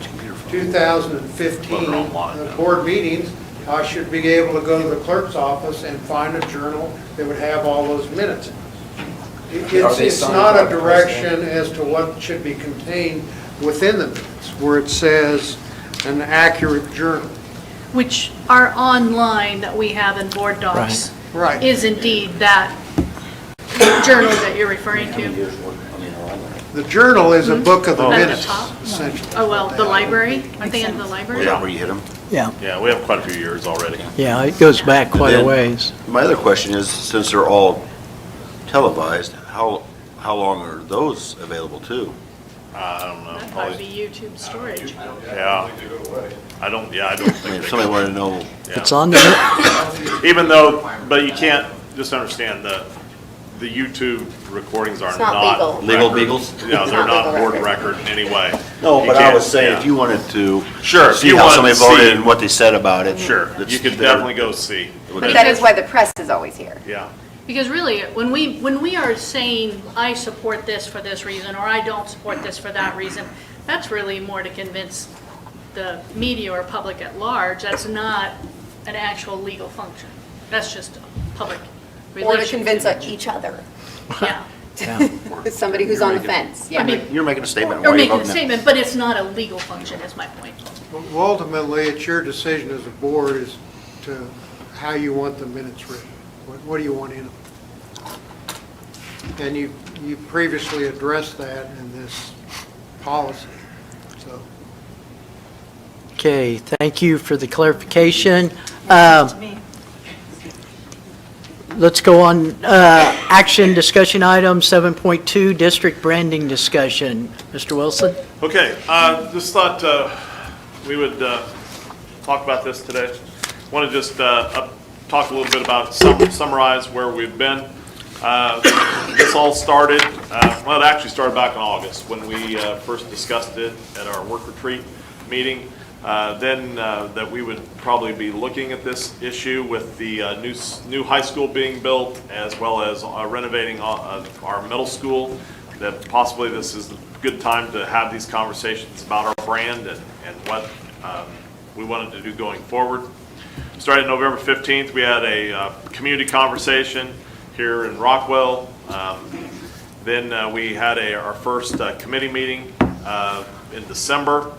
2015 board meetings, I should be able to go to the clerk's office and find a journal that would have all those minutes. It's not a direction as to what should be contained within the minutes, where it says an accurate journal. Which are online that we have in board docs. Right. Is indeed that journal that you're referring to. The journal is a book of the At the minutes, top? essentially. Oh, well, the library? Aren't they in the library? Is that where you hit them? Yeah, Yeah, we have quite a few years already. yeah, it goes back quite a then- ways. My other question is, since they're all televised, how long are those available too? I don't know, That'd probably probably, be YouTube storage. yeah. I don't I think mean, if they somebody wanted to know, It's on the, Even though, but you can't, just understand that the YouTube recordings are It's not not. legal record- beagles? No, It's they're not not legal board record. record anyway. No, You but I can't- was saying, yeah. if you wanted to Sure, if see you how wanted somebody to voted see- and what they said about it. Sure, that's you could there. definitely go see, But that is why the press is always here. yeah. Because really, when we are saying, I support this for this reason, or I don't support this for that reason, that's really more to convince the media or public at large. That's not an actual legal function. That's just a public Or to relations. convince each other, Yeah. yeah. somebody who's on the fence, yeah. I mean, You're making a statement. or why are you making a voting no? statement, but it's not a legal function, is my point. Well, ultimately, it's your decision as a board as to how you want the minutes written. What do you want in them? And you previously addressed that in this policy, so. Okay, thank you for the clarification. Let's go on, action discussion item 7.2, district branding discussion. Mr. Wilson? Okay, just thought we would talk about this today. Want to just talk a little bit about, summarize where we've been. This all started, well, it actually started back in August when we first discussed it at our work retreat meeting. Then that we would probably be looking at this issue with the new high school being built, as well as renovating our middle school, that possibly this is a good time to have these conversations about our brand and what we wanted to do going forward. Started November 15th, we had a community conversation here in Rockwell. Then we had our first committee meeting in December.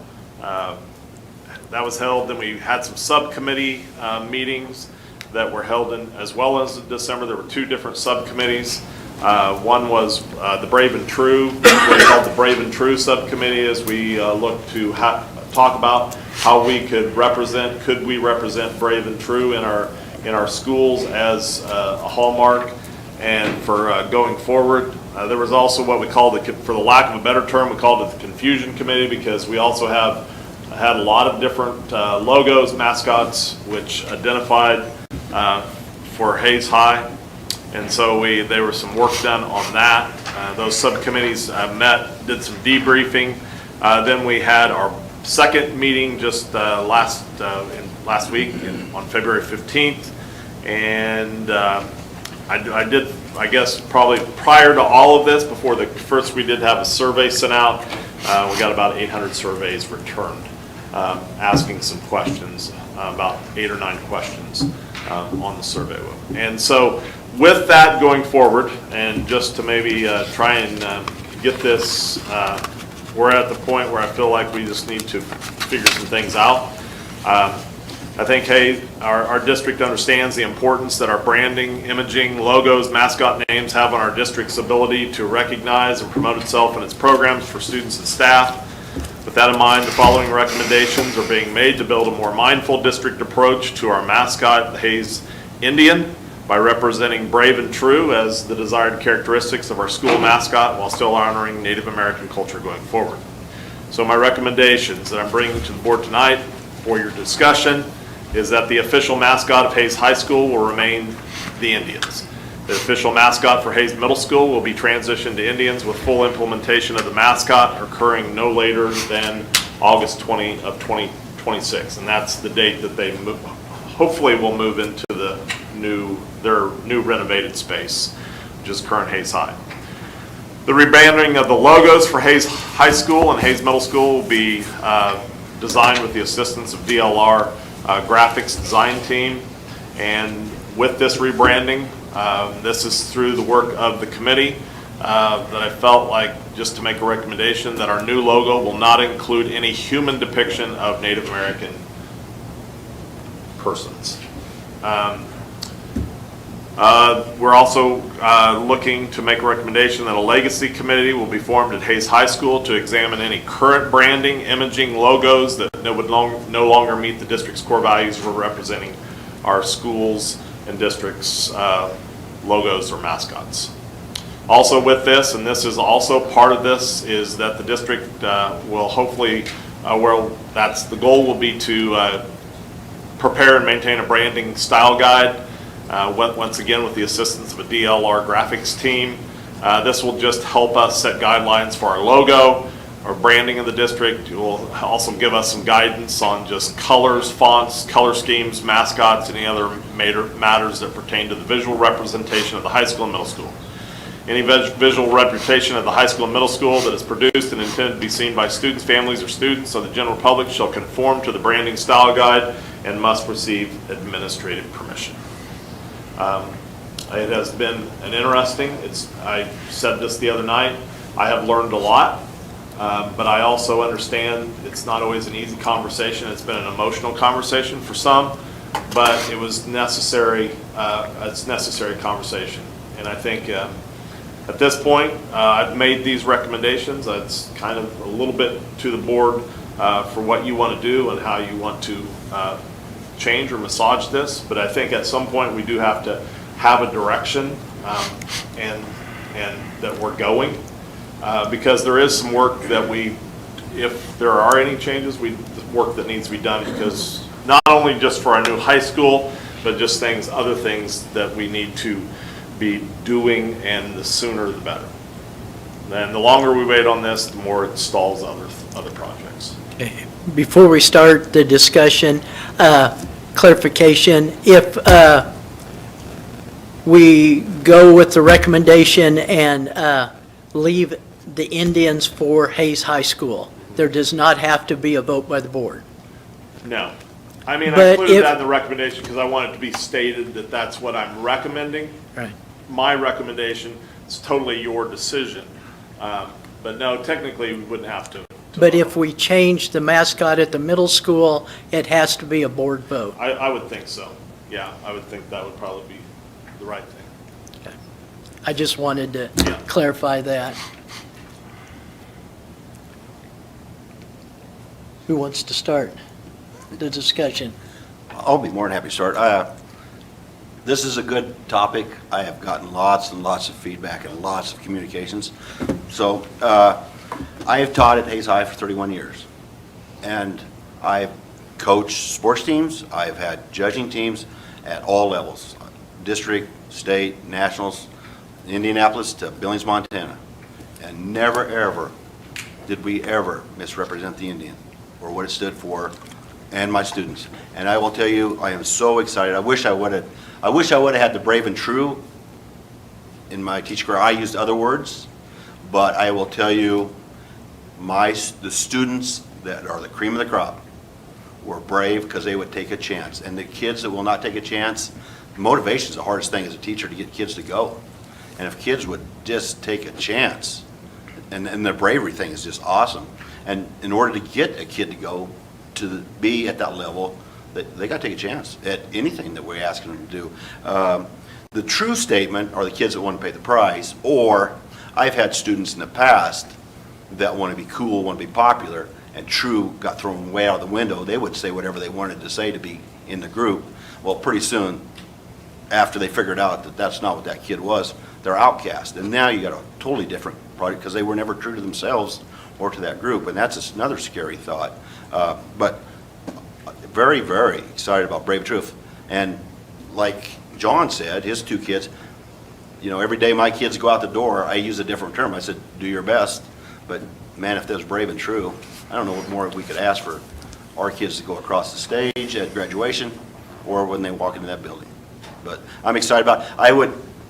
That was held. Then we had some subcommittee meetings that were held in, as well as in December. There were two different subcommittees. One was the Brave and True, what we called the Brave and True Subcommittee, as we look to talk about how we could we represent Brave and True in our schools as a hallmark and for going forward. There was also what we called, for the lack of a better term, we called it the Confusion Committee, because we also have had a lot of different logos, mascots, which identified for Hayes High. And so there was some work done on that. Those subcommittees met, did some debriefing. Then we had our second meeting just last week on February 15th. And I did, I guess, probably prior to all of this, before the first, we did have a survey sent out. We got about 800 surveys returned, asking some questions, about 8 or 9 questions on the survey. And so with that going forward, and just to maybe try and get this, we're at the point where I feel like we just need to figure some things out. I think, hey, our district understands the importance that our branding, imaging, logos, mascot names have on our district's ability to recognize and promote itself and its programs for students and staff. With that in mind, the following recommendations are being made to build a more mindful district approach to our mascot, the Hayes Indian, by representing brave and true as the desired characteristics of our school mascot while still honoring Native American culture going forward. So my recommendations that I'm bringing to the board tonight for your discussion is that the official mascot of Hayes High School will remain the Indians. The official mascot for Hayes Middle School will be transitioned to Indians with full implementation of the mascot occurring no later than August 20 of 2026. And that's the date that they hopefully will move into their new renovated space, which is current Hayes High. The rebranding of the logos for Hayes High School and Hayes Middle School will be designed with the assistance of DLR graphics design team. And with this rebranding, this is through the work of the committee that I felt like, just to make a recommendation, that our new logo will not include any human depiction of Native American persons. We're also looking to make a recommendation that a legacy committee will be formed at Hayes High School to examine any current branding, imaging, logos that would no longer meet the district's core values for representing our schools and districts' logos or mascots. Also with this, and this is also part of this, is that the district will hopefully, that's the goal will be to prepare and maintain a branding style guide, once again with the assistance of a DLR graphics team. This will just help us set guidelines for our logo, our branding of the district. It will also give us some guidance on just colors, fonts, color schemes, mascots, any other matters that pertain to the visual representation of the high school and middle school. Any visual representation of the high school and middle school that is produced and intended to be seen by students, families, or students of the general public shall conform to the branding style guide and must receive administrative permission. It has been an interesting, I said this the other night, I have learned a lot, but I also understand it's not always an easy conversation. It's been an emotional conversation for some, but it was necessary, it's necessary conversation. And I think at this point, I've made these recommendations. It's kind of a little bit to the board for what you want to do and how you want to change or massage this. But I think at some point we do have to have a direction and that we're going because there is some work that if there are any changes, work that needs to be done, because not only just for our new high school, but just other things that we need to be doing, and the sooner the better. And the longer we wait on this, the more it stalls other projects. Before we start the discussion, clarification, if we go with the recommendation and leave the Indians for Hayes High School, there does not have to be a vote by the board. No. I mean, I But included that in the recommendation because I want it to be stated that that's what I'm recommending. Right. My recommendation is totally your decision. But no, technically, we wouldn't have to. But if we change the mascot at the middle school, it has to be a board vote. I would think so. Yeah, I would think that would probably be the right thing. Okay. I just wanted to clarify that. Who wants to start the discussion? I'll be more than happy to start. This is a good topic. I have gotten lots and lots of feedback and lots of communications. So I have taught at Hayes High for 31 years. And I've coached sports teams, I've had judging teams at all levels, district, state, nationals, Indianapolis to Billings, Montana. And never, ever did we ever misrepresent the Indian or what it stood for and my students. And I will tell you, I am so excited. I wish I would have had the brave and true in my teaching career. I used other words, but I will tell you, the students that are the cream of the crop were brave because they would take a chance. And the kids that will not take a chance, motivation is the hardest thing as a teacher, to get kids to go. And if kids would just take a chance, and the bravery thing is just awesome. And in order to get a kid to go to be at that level, they got to take a chance at anything that we're asking them to do. The true statement are the kids that want to pay the price, or I've had students in the past that want to be cool, want to be popular, and true got thrown way out of the window. They would say whatever they wanted to say to be in the group. Well, pretty soon, after they figured out that that's not what that kid was, they're outcast. And now you got a totally different product because they were never true to themselves or to that group. And that's another scary thought. But very, very excited about Brave Truth. And like John said, his two kids, you know, every day my kids go out the door, I use a different term. I said, do your best. But man, if that was brave and true, I don't know what more we could ask for our kids to go across the stage at graduation or when they walk into that building. But I'm excited about it.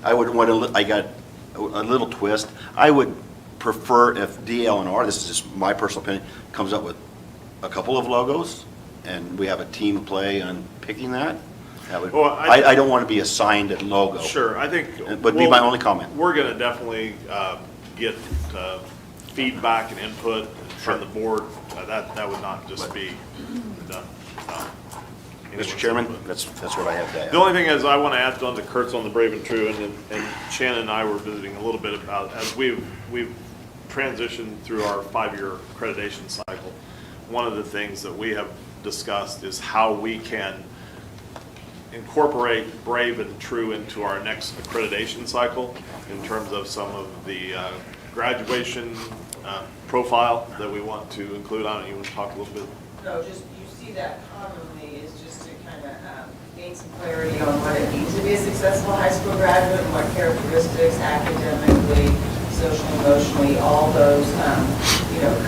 I got a little twist. I would prefer if DLNR, this is just my personal opinion, comes up with a couple of logos and we have a team play on picking that. Well, I don't want to be assigned a logo. Sure, I think. But be my only comment. We're going to definitely get feedback and input from the board. That would not just be done. Mr. Chairman, that's what I have to add. The only thing is I want to add on to Kurt's on the Brave and True, and Shannon and I were visiting a little bit about, as we've transitioned through our 5-year accreditation cycle, one of the things that we have discussed is how we can incorporate Brave and True into our next accreditation cycle in terms of some of the graduation profile that we want to include on it. You want to talk a little bit? No, just, you see that commonly is just to kind of gain some clarity on what it means to be a successful high school graduate and what characteristics academically, socially, emotionally, all those,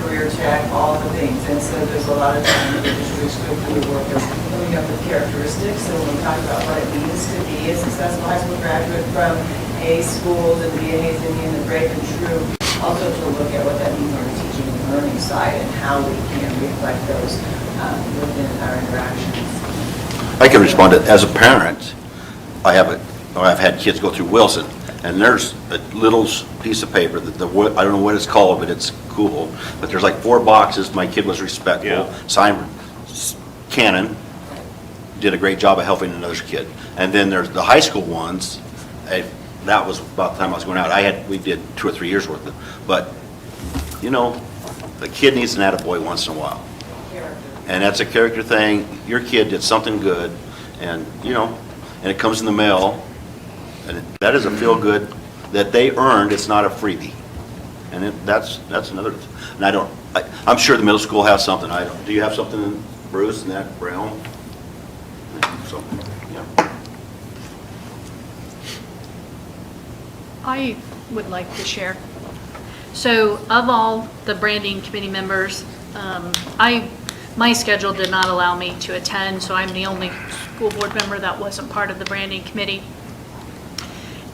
career check, all the things. And so there's a lot of time in the districts where we work with coming up with characteristics. So when we talk about what it means to be a successful high school graduate from Hayes schools and be a Hayes Indian and Brave and True, also to look at what that means on the teaching and learning side and how we can reflect those within our interactions. I can respond to, as a parent, I've had kids go through Wilson, and there's a little piece of paper that I don't know what it's called, but it's cool. But there's like 4 boxes. My kid was respectful. Yeah. Signed Cannon, did a great job of helping another kid. And then there's the high school ones. That was about the time I was going out. We did 2 or 3 years worth of it. But, the kid needs an attaboy once in a while. And that's a character thing. Your kid did something good, and, and it comes in the mail, and that is a feel-good that they earned. It's not a freebie. And that's another, and I'm sure the middle school has something. Do you have something, Bruce, in that realm? So, yeah. I would like to share. So of all the branding committee members, my schedule did not allow me to attend, so I'm the only school board member that wasn't part of the branding committee.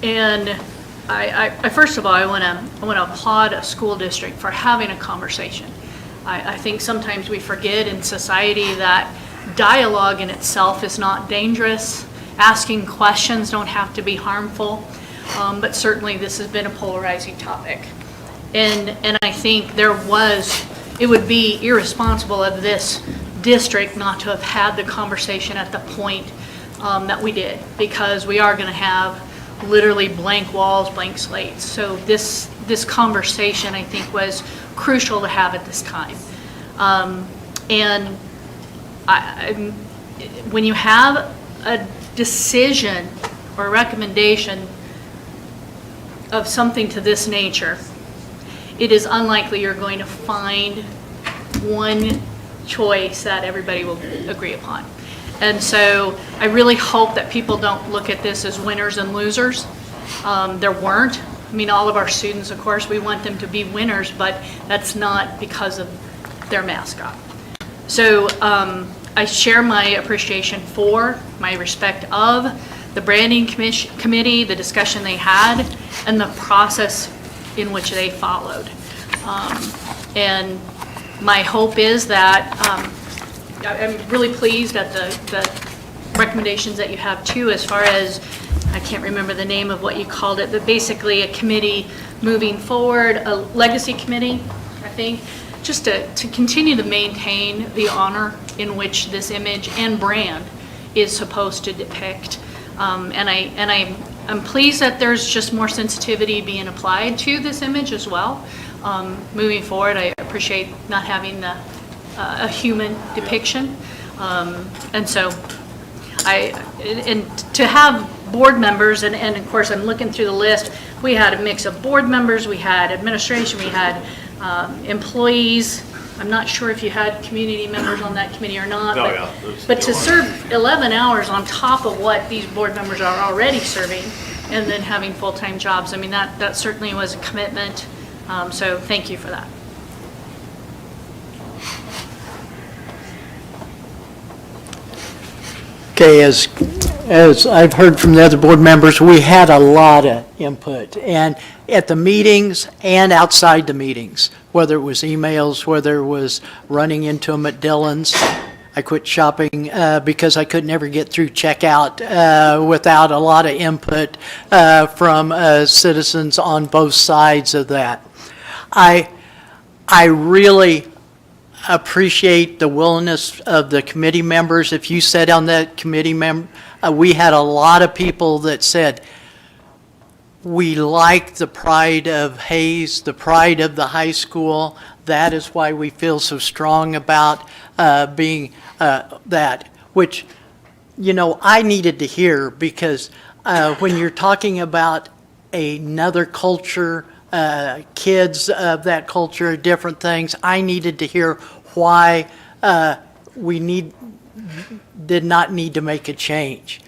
And I first of all, I want to applaud a school district for having a conversation. I think sometimes we forget in society that dialogue in itself is not dangerous. Asking questions don't have to be harmful, but certainly this has been a polarizing topic. And I think it would be irresponsible of this district not to have had the conversation at the point that we did, because we are going to have literally blank walls, blank slates. So this conversation, I think, was crucial to have at this time. And when you have a decision or a recommendation of something to this nature, it is unlikely you're going to find one choice that everybody will agree upon. And so I really hope that people don't look at this as winners and losers. There weren't. I mean, all of our students, of course, we want them to be winners, but that's not because of their mascot. So I share my appreciation for, my respect of the branding committee, the discussion they had, and the process in which they followed. And my hope is that, I'm really pleased at the recommendations that you have too, as far as, I can't remember the name of what you called it, but basically a committee moving forward, a legacy committee, I think, just to continue to maintain the honor in which this image and brand is supposed to depict. And I'm pleased that there's just more sensitivity being applied to this image as well. Moving forward, I appreciate not having a human depiction. And so and to have board members, and of course I'm looking through the list, we had a mix of board members, we had administration, we had employees. I'm not sure if you had community members on that committee or not. But to serve 11 hours on top of what these board members are already serving, and then having full-time jobs, I mean, that certainly was a commitment. So thank you for that. Okay, as I've heard from the other board members, we had a lot of input, and at the meetings and outside the meetings, whether it was emails, whether it was running into them at Dillon's. I quit shopping because I could never get through checkout without a lot of input from citizens on both sides of that. I really appreciate the willingness of the committee members. If you sat on that committee, we had a lot of people that said, we like the pride of Hayes, the pride of the high school. That is why we feel so strong about being that, which, you know, I needed to hear, because when you're talking about another culture, kids of that culture, different things, I needed to hear why we did not need to make a change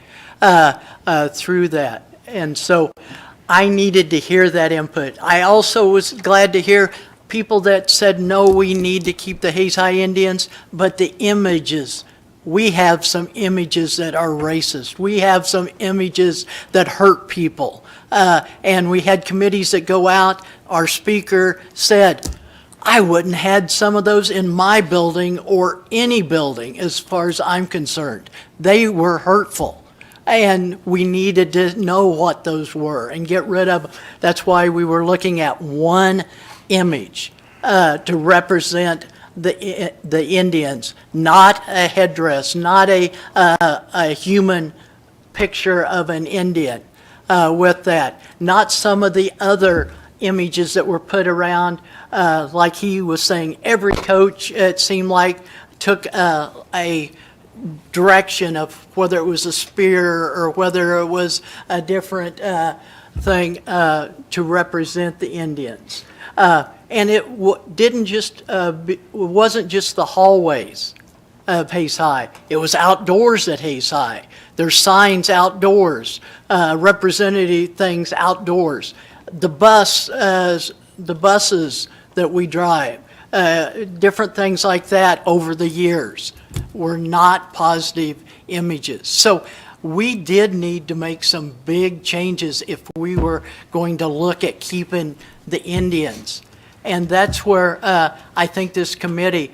through that. And so I needed to hear that input. I also was glad to hear people that said, no, we need to keep the Hayes High Indians, but the images, we have some images that are racist. We have some images that hurt people. And we had committees that go out. Our speaker said, I wouldn't had some of those in my building or any building as far as I'm concerned. They were hurtful. And we needed to know what those were and get rid of them. That's why we were looking at one image to represent the Indians, not a headdress, not a human picture of an Indian with that. Not some of the other images that were put around, like he was saying, every coach, it seemed like, took a direction of whether it was a spear or whether it was a different thing to represent the Indians. And it wasn't just the hallways of Hayes High. It was outdoors at Hayes High. There's signs outdoors, representative things outdoors. The buses that we drive, different things like that over the years were not positive images. So we did need to make some big changes if we were going to look at keeping the Indians. And that's where I think this committee,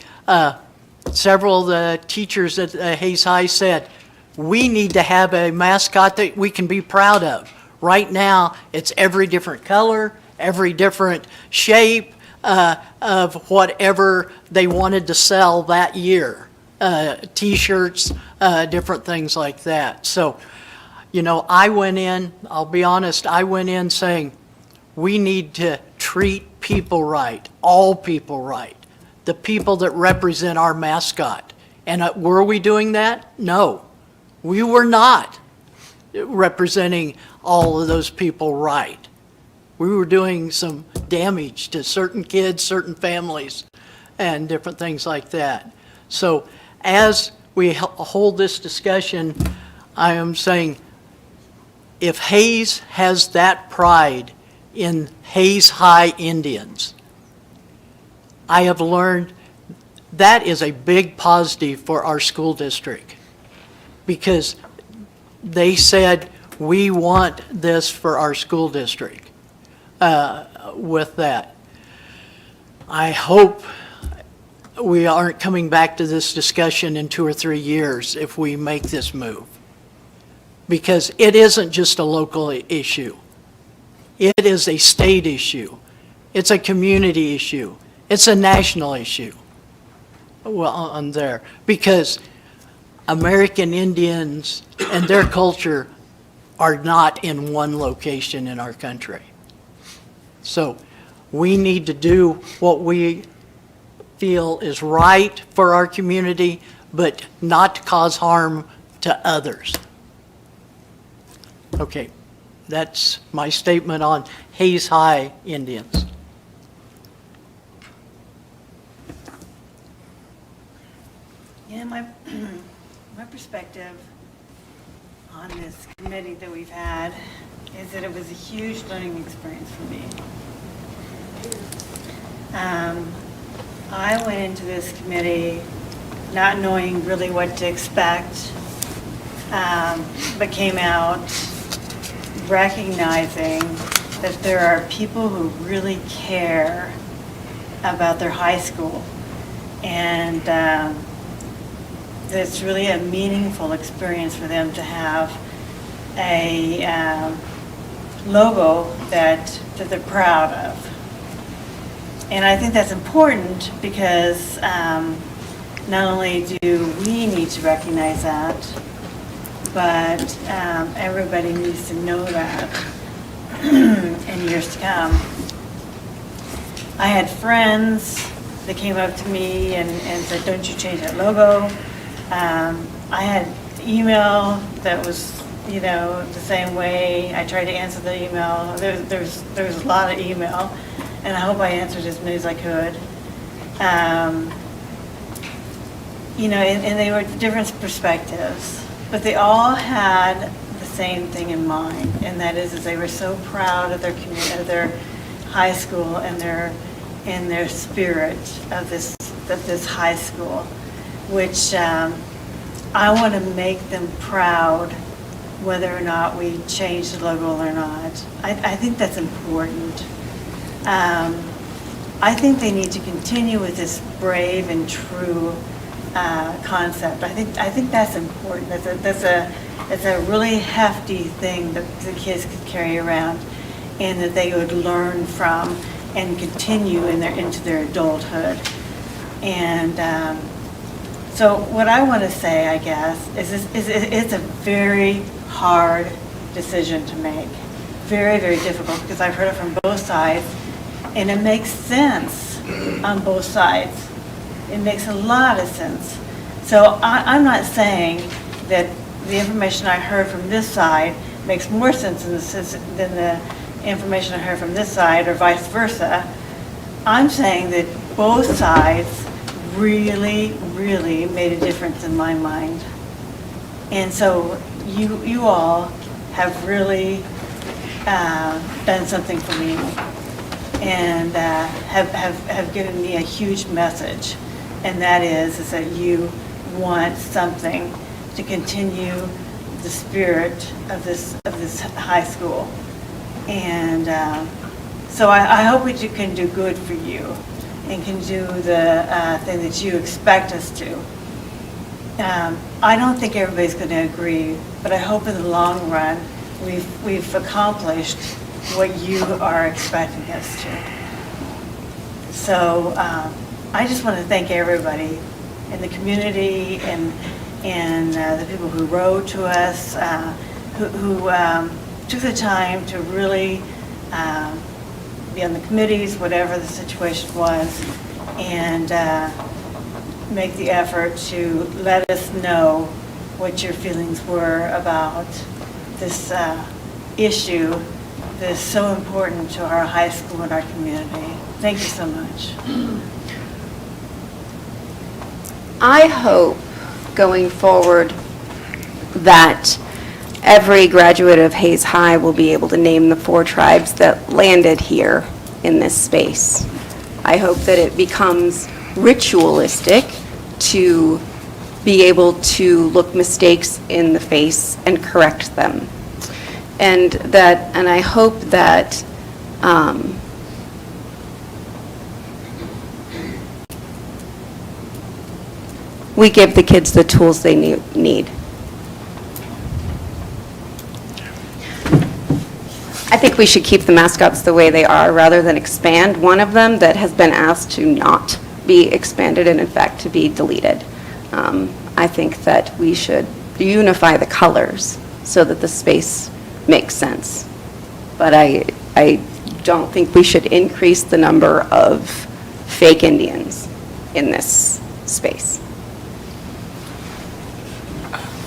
several of the teachers at Hayes High said, we need to have a mascot that we can be proud of. Right now, it's every different color, every different shape of whatever they wanted to sell that year. T-shirts, different things like that. So, you know, I went in, I'll be honest, I went in saying, we need to treat people right, all people right, the people that represent our mascot. And were we doing that? No, we were not representing all of those people right. We were doing some damage to certain kids, certain families, and different things like that. So as we hold this discussion, I am saying, if Hayes has that pride in Hayes High Indians, I have learned that is a big positive for our school district, because they said, we want this for our school district with that. I hope we aren't coming back to this discussion in 2 or 3 years if we make this move, because it isn't just a local issue. It is a state issue. It's a community issue. It's a national issue. Well, on there, because American Indians and their culture are not in one location in our country. So we need to do what we feel is right for our community, but not to cause harm to others. Okay, that's my statement on Hayes High Indians. Yeah, my perspective on this committee that we've had is that it was a huge learning experience for me. I went into this committee not knowing really what to expect, but came out recognizing that there are people who really care about their high school, and it's really a meaningful experience for them to have a logo that they're proud of. And I think that's important because not only do we need to recognize that, but everybody needs to know that in years to come. I had friends that came up to me and said, don't you change that logo. I had email that was, the same way. I tried to answer the email. There was a lot of email, and I hope I answered as many as I could. And they were different perspectives, but they all had the same thing in mind, and that is they were so proud of their community, of their high school, and their spirit of this high school, which I want to make them proud whether or not we change the logo or not. I think that's important. I think they need to continue with this brave and true concept. I think that's important. That's a really hefty thing that the kids could carry around, and that they would learn from and continue into their adulthood. And so what I want to say, I guess, is it's a very hard decision to make. Very, very difficult, because I've heard it from both sides, and it makes sense on both sides. It makes a lot of sense. So I'm not saying that the information I heard from this side makes more sense than the information I heard from this side, or vice versa. I'm saying that both sides really, really made a difference in my mind. And so you all have really done something for me, and have given me a huge message, and that is that you want something to continue the spirit of this high school. And so I hope we can do good for you, and can do the thing that you expect us to. I don't think everybody's going to agree, but I hope in the long run we've accomplished what you are expecting us to. So I just want to thank everybody in the community, and the people who wrote to us, who took the time to really be on the committees, whatever the situation was, and make the effort to let us know what your feelings were about this issue that is so important to our high school and our community. Thank you so much. I hope going forward that every graduate of Hayes High will be able to name the 4 tribes that landed here in this space. I hope that it becomes ritualistic to be able to look mistakes in the face and correct them. And I hope that we give the kids the tools they need. I think we should keep the mascots the way they are rather than expand one of them that has been asked to not be expanded and in fact to be deleted. I think that we should unify the colors so that the space makes sense. But I don't think we should increase the number of fake Indians in this space.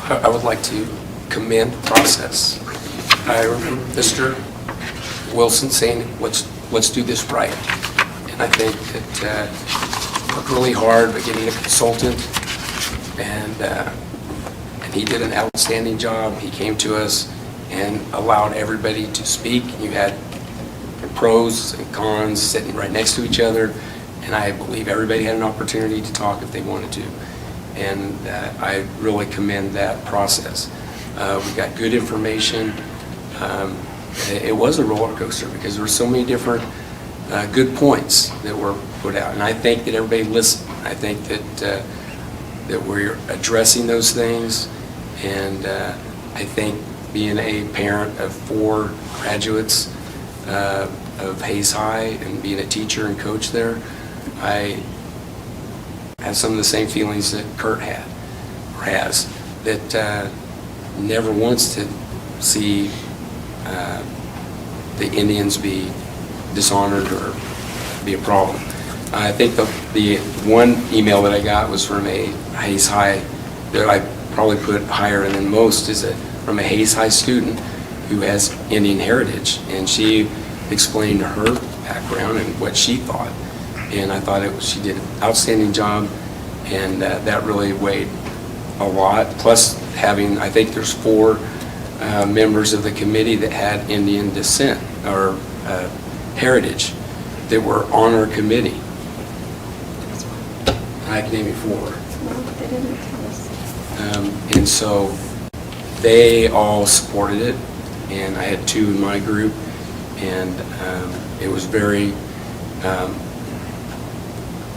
I would like to commend the process. I remember Mr. Wilson saying, let's do this right. And I think that worked really hard by getting a consultant, and he did an outstanding job. He came to us and allowed everybody to speak. You had pros and cons sitting right next to each other, and I believe everybody had an opportunity to talk if they wanted to. And I really commend that process. We got good information. It was a roller coaster because there were so many different good points that were put out, and I think that everybody listened. I think that we're addressing those things, and I think being a parent of 4 graduates of Hayes High and being a teacher and coach there, I have some of the same feelings that Kurt had or has, that never wants to see the Indians be dishonored or be a problem. I think the one email that I got was from a Hayes High that I probably put higher than most, is from a Hayes High student who has Indian heritage, and she explained her background and what she thought. And I thought she did an outstanding job, and that really weighed a lot. Plus having, I think there's 4 members of the committee that had Indian descent or heritage that were on our committee. I can name you 4. And so they all supported it, and I had 2 in my group, and it was very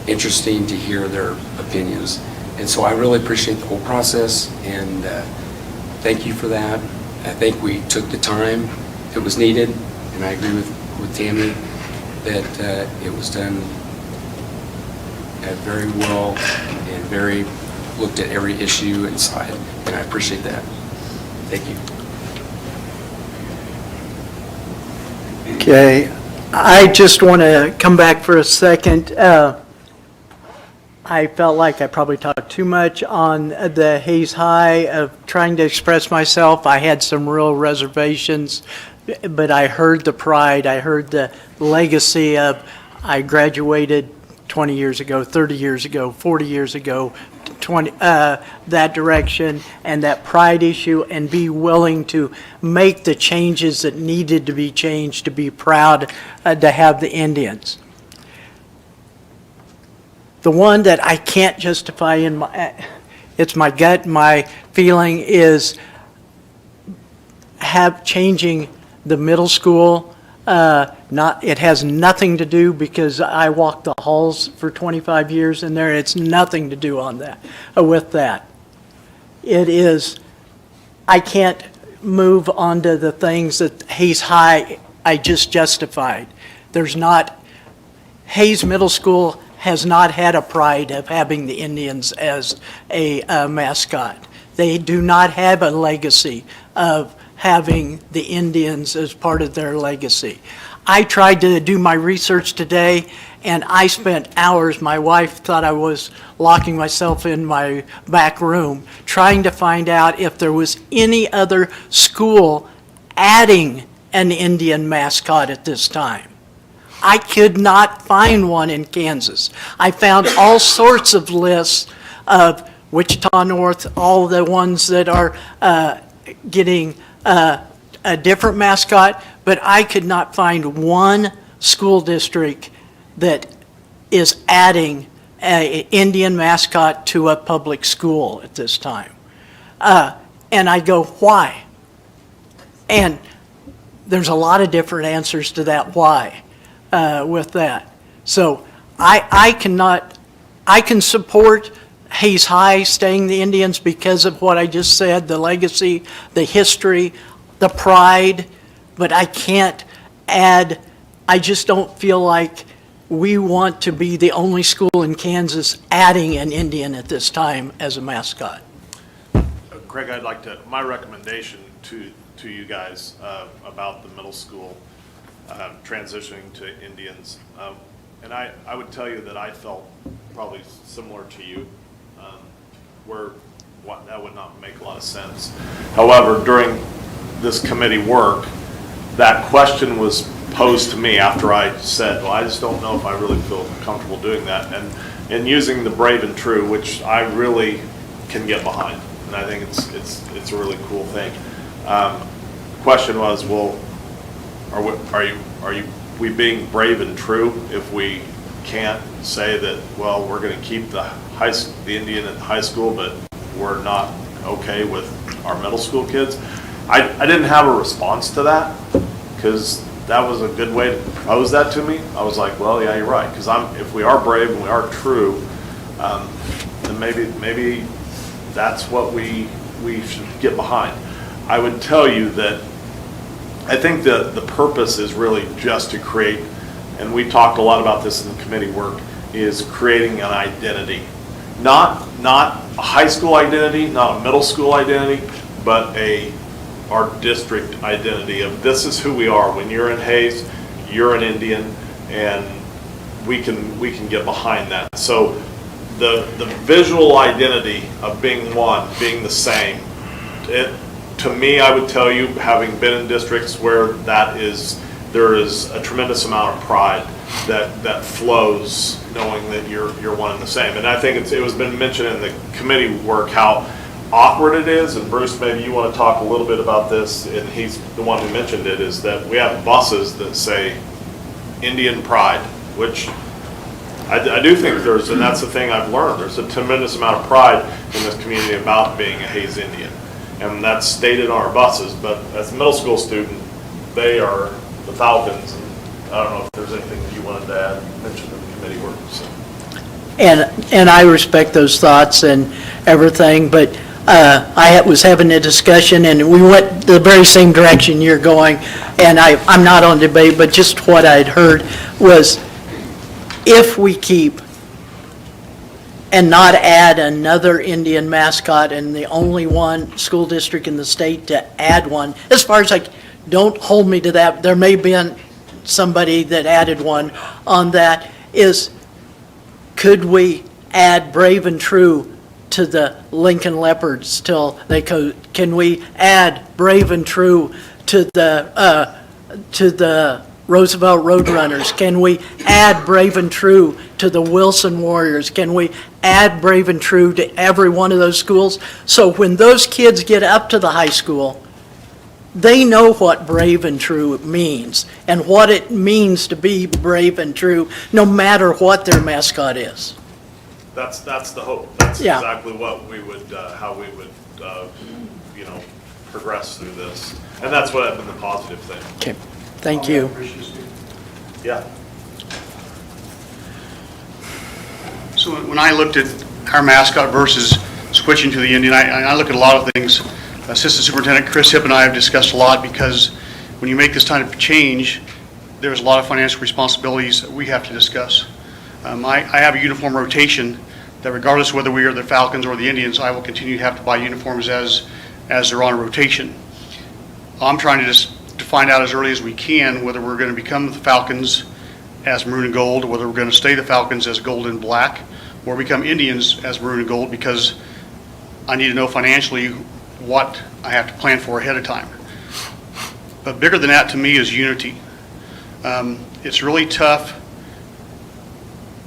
interesting to hear their opinions. And so I really appreciate the whole process, and thank you for that. I think we took the time that was needed, and I agree with Tammy that it was done very well and very looked at every issue inside, and I appreciate that. Thank you. Okay, I just want to come back for a second. I felt like I probably talked too much on the Hayes High of trying to express myself. I had some real reservations, but I heard the pride. I heard the legacy of I graduated 20 years ago, 30 years ago, 40 years ago, that direction, and that pride issue, and be willing to make the changes that needed to be changed to be proud to have the Indians. The one that I can't justify it's my gut, my feeling is changing the middle school. It has nothing to do, because I walked the halls for 25 years in there. It's nothing to do with that. It is, I can't move on to the things that Hayes High I just justified. Hayes Middle School has not had a pride of having the Indians as a mascot. They do not have a legacy of having the Indians as part of their legacy. I tried to do my research today, and I spent hours. My wife thought I was locking myself in my back room trying to find out if there was any other school adding an Indian mascot at this time. I could not find one in Kansas. I found all sorts of lists of Wichita North, all the ones that are getting a different mascot, but I could not find one school district that is adding an Indian mascot to a public school at this time. And I go, why? And there's a lot of different answers to that why with that. So I can support Hayes High staying the Indians because of what I just said, the legacy, the history, the pride, but I can't add, I just don't feel like we want to be the only school in Kansas adding an Indian at this time as a mascot. Craig, I'd like to, my recommendation to you guys about the middle school transitioning to Indians, and I would tell you that I felt probably similar to you, where that would not make a lot of sense. However, during this committee work, that question was posed to me after I said, well, I just don't know if I really feel comfortable doing that. And in using the brave and true, which I really can get behind, and I think it's a really cool thing. Question was, well, are we being brave and true if we can't say that, well, we're going to keep the Indian at high school, but we're not okay with our middle school kids? I didn't have a response to that because that was a good way to propose that to me. I was like, well, yeah, you're right. Because if we are brave and we are true, then maybe that's what we should get behind. I would tell you that I think the purpose is really just to create, and we talked a lot about this in the committee work, is creating an identity. Not a high school identity, not a middle school identity, but our district identity of this is who we are. When you're in Hayes, you're an Indian, and we can get behind that. So the visual identity of being one, being the same, to me, I would tell you, having been in districts where there is a tremendous amount of pride that flows, knowing that you're one and the same. And I think it was been mentioned in the committee work how awkward it is, and Bruce, maybe you want to talk a little bit about this, and he's the one who mentioned it, is that we have buses that say Indian Pride, which I do think and that's the thing I've learned, there's a tremendous amount of pride in this community about being a Hayes Indian, and that's stated on our buses, but as a middle school student, they are the Falcons, and I don't know if there's anything that you wanted to mention in the committee work. So. And I respect those thoughts and everything, but I was having a discussion, and we went the very same direction you're going, and I'm not on debate, but just what I'd heard was if we keep and not add another Indian mascot and the only one school district in the state to add one, as far as don't hold me to that, there may have been somebody that added one on that, is could we add brave and true to the Lincoln Leopards till they can we add brave and true to the Roosevelt Roadrunners? Can we add brave and true to the Wilson Warriors? Can we add brave and true to every one of those schools? So when those kids get up to the high school, they know what brave and true means and what it means to be brave and true, no matter what their mascot is. That's the hope. That's exactly what we would, how we would, progress through this, and that's what I've been the positive thing. Okay, thank you. Yeah. So when I looked at our mascot versus switching to the Indian, I look at a lot of things. Assistant Superintendent Chris Hipp and I have discussed a lot, because when you make this kind of change, there's a lot of financial responsibilities that we have to discuss. I have a uniform rotation that regardless of whether we are the Falcons or the Indians, I will continue to have to buy uniforms as they're on a rotation. I'm trying to just to find out as early as we can whether we're going to become the Falcons as maroon and gold, whether we're going to stay the Falcons as gold and black, or become Indians as maroon and gold, because I need to know financially what I have to plan for ahead of time. But bigger than that to me is unity. It's really tough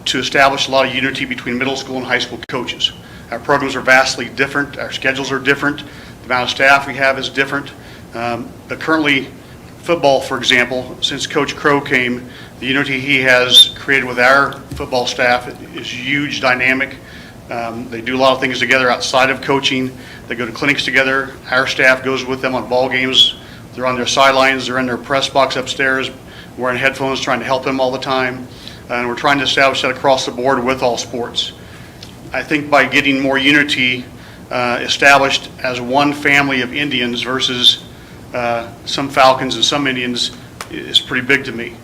to establish a lot of unity between middle school and high school coaches. Our programs are vastly different, our schedules are different, the amount of staff we have is different. But currently, football, for example, since Coach Crow came, the unity he has created with our football staff is huge, dynamic. They do a lot of things together outside of coaching. They go to clinics together. Our staff goes with them on ball games. They're on their sidelines. They're in their press box upstairs, wearing headphones, trying to help them all the time. And we're trying to establish that across the board with all sports. I think by getting more unity established as one family of Indians versus some Falcons and some Indians is pretty big to me.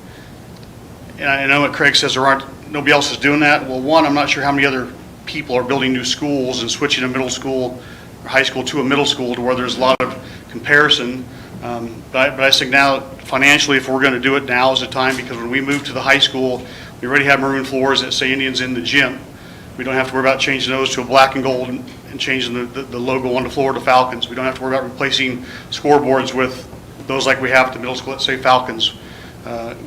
And I know what Craig says, nobody else is doing that. Well, one, I'm not sure how many other people are building new schools and switching a middle school or high school to a middle school to where there's a lot of comparison. But I think now, financially, if we're going to do it, now is the time, because when we move to the high school, we already have maroon floors that say Indians in the gym. We don't have to worry about changing those to a black and gold and changing the logo on the floor to Falcons. We don't have to worry about replacing scoreboards with those like we have at the middle school that say Falcons.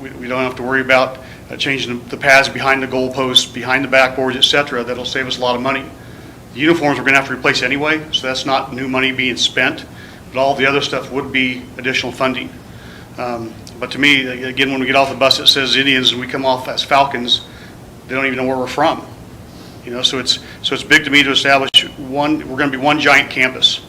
We don't have to worry about changing the pads behind the goalposts, behind the backboards, et cetera. That'll save us a lot of money. The uniforms we're going to have to replace anyway, so that's not new money being spent, but all the other stuff would be additional funding. But to me, again, when we get off the bus that says Indians and we come off as Falcons, they don't even know where we're from. So it's big to me to establish we're going to be one giant campus.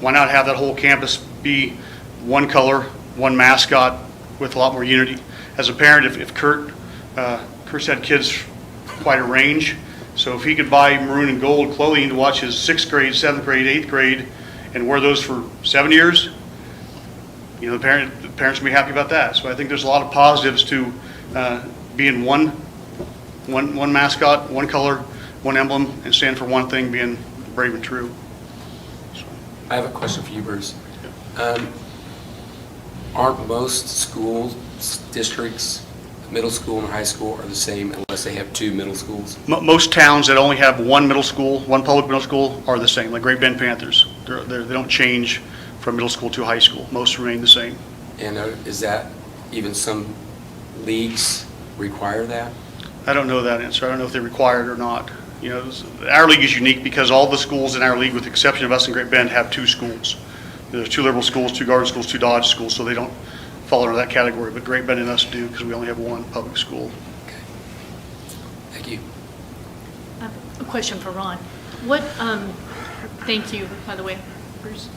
Why not have that whole campus be one color, one mascot with a lot more unity? As a parent, if Kurt's had kids quite a range, so if he could buy maroon and gold clothing to watch his 6th grade, 7th grade, 8th grade, and wear those for 7 years, the parents will be happy about that. So I think there's a lot of positives to being one mascot, one color, one emblem, and stand for one thing, being brave and true. I have a question for you, Bruce. Aren't most schools, districts, middle school and high school are the same unless they have two middle schools? Most towns that only have one middle school, one public middle school, are the same, like Great Bend Panthers. They don't change from middle school to high school. Most remain the same. And is that, even some leagues require that? I don't know that answer. I don't know if they require it or not. Our league is unique because all the schools in our league, with the exception of us in Great Bend, have two schools. There's 2 liberal schools, 2 Garden schools, 2 Dodge schools, so they don't fall under that category. But Great Bend and us do, because we only have one public school. Okay. Thank you. I have a question for Ron. Thank you, by the way, Bruce.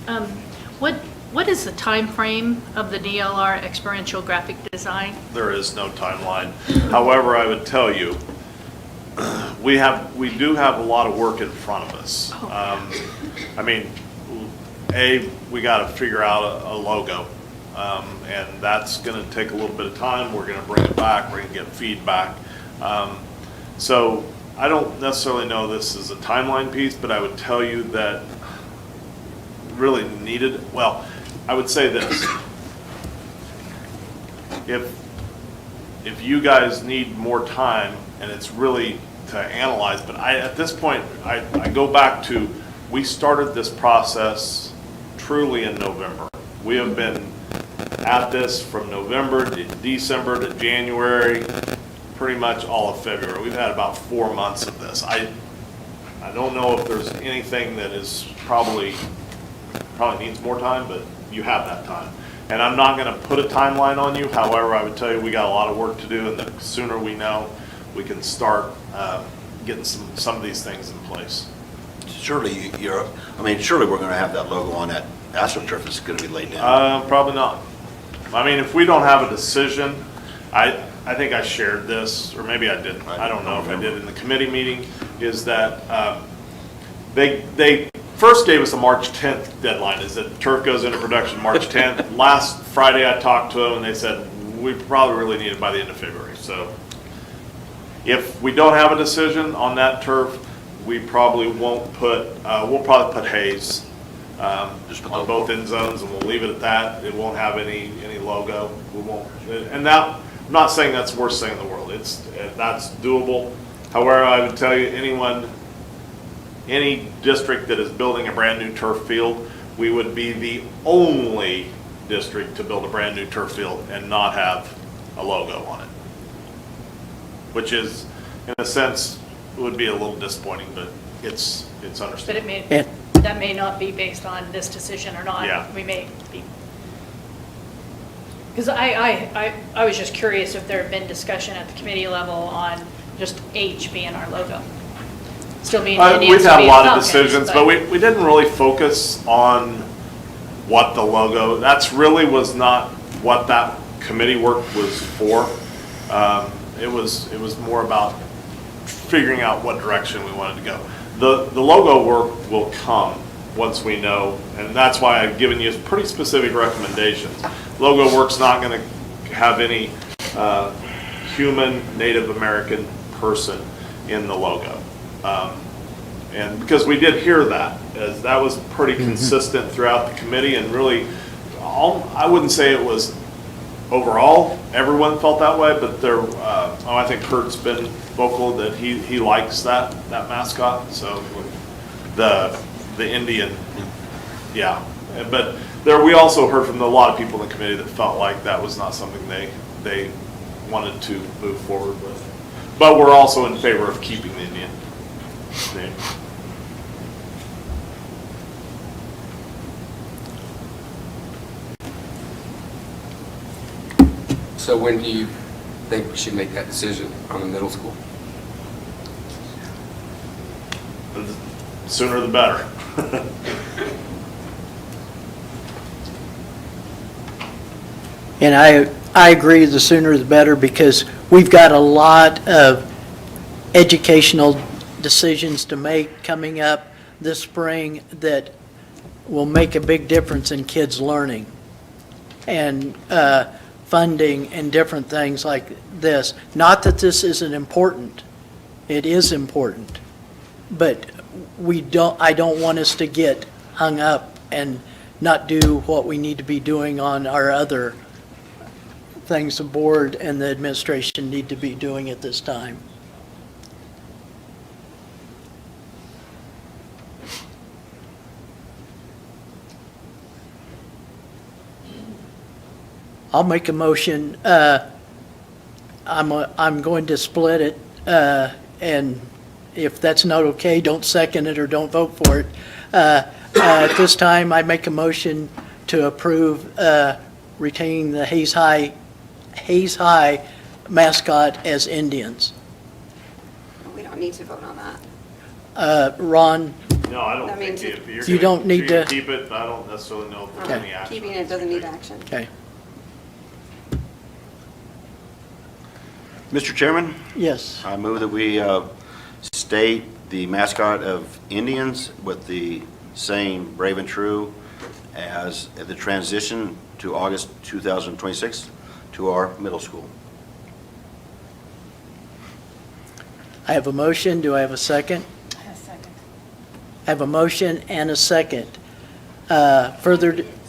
What is the time frame of the DLR experiential graphic design? There is no timeline. However, I would tell you, we do have a lot of work in front of us. We got to figure out a logo, and that's going to take a little bit of time. We're going to bring it back. We're going to get feedback. So I don't necessarily know this is a timeline piece, but I would tell you that really needed. Well, I would say this: if you guys need more time, and it's really to analyze, but at this point, I go back to, we started this process truly in November. We have been at this from November to December to January, pretty much all of February. We've had about 4 months of this. I don't know if there's anything that is probably needs more time, but you have that time. And I'm not going to put a timeline on you. However, I would tell you we got a lot of work to do, and the sooner we know, we can start getting some of these things in place. Surely surely we're going to have that logo on that AstroTurf is going to be laid down. Probably not. If we don't have a decision, I think I shared this, or maybe I didn't. I don't know if I did in the committee meeting, is that they first gave us a March 10th deadline, is that turf goes into production March 10th. Last Friday I talked to them and they said, we probably really need it by the end of February. So if we don't have a decision on that turf, we probably won't put, we'll probably put haze on both end zones, and we'll leave it at that. It won't have any logo. We won't, and that, I'm not saying that's the worst thing in the world. That's doable. However, I would tell you, any district that is building a brand new turf field, we would be the only district to build a brand new turf field and not have a logo on it. Which is, in a sense, would be a little disappointing, but it's it's But understood. that may not be based on this decision or not. Yeah. We may be. Because I was just curious if there had been discussion at the committee level on just H being our logo. Still being Indians. We've had a being lot of Falcons, decisions, but we didn't really focus on what the logo, that's really was not what that committee work was for. It was more about figuring out what direction we wanted to go. The logo work will come once we know, and that's why I've given you pretty specific recommendations. Logo work's not going to have any human Native American person in the logo. And because we did hear that, as that was pretty consistent throughout the committee, and really, I wouldn't say it was overall, everyone felt that way, but there, I think Kurt's been vocal that he likes that mascot, so the Indian, yeah. But there, we also heard from a lot of people in the committee that felt like that was not something they wanted to move forward with. But we're also in favor of keeping the Indian name. So when do you think we should make that decision on the middle school? The sooner the better. And I agree, the sooner the better, because we've got a lot of educational decisions to make coming up this spring that will make a big difference in kids' learning and funding and different things like this. Not that this isn't important. It is important. But I don't want us to get hung up and not do what we need to be doing on our other things the board and the administration need to be doing at this time. I'll make a motion. I'm going to split it, and if that's not okay, don't second it or don't vote for it. At this time, I make a motion to approve retaining the Hayes High mascot as Indians. We don't need to vote on that. Ron? No, I don't That think means if you're you don't need to keep it, I don't necessarily know if there's any action. Keeping it doesn't need action. Okay. Mr. Chairman, Yes. I move that we state the mascot of Indians with the same brave and true as the transition to August 2026 to our middle school. I have a motion. Do I have a second? I have a second. I have a motion and a second. Further, First, to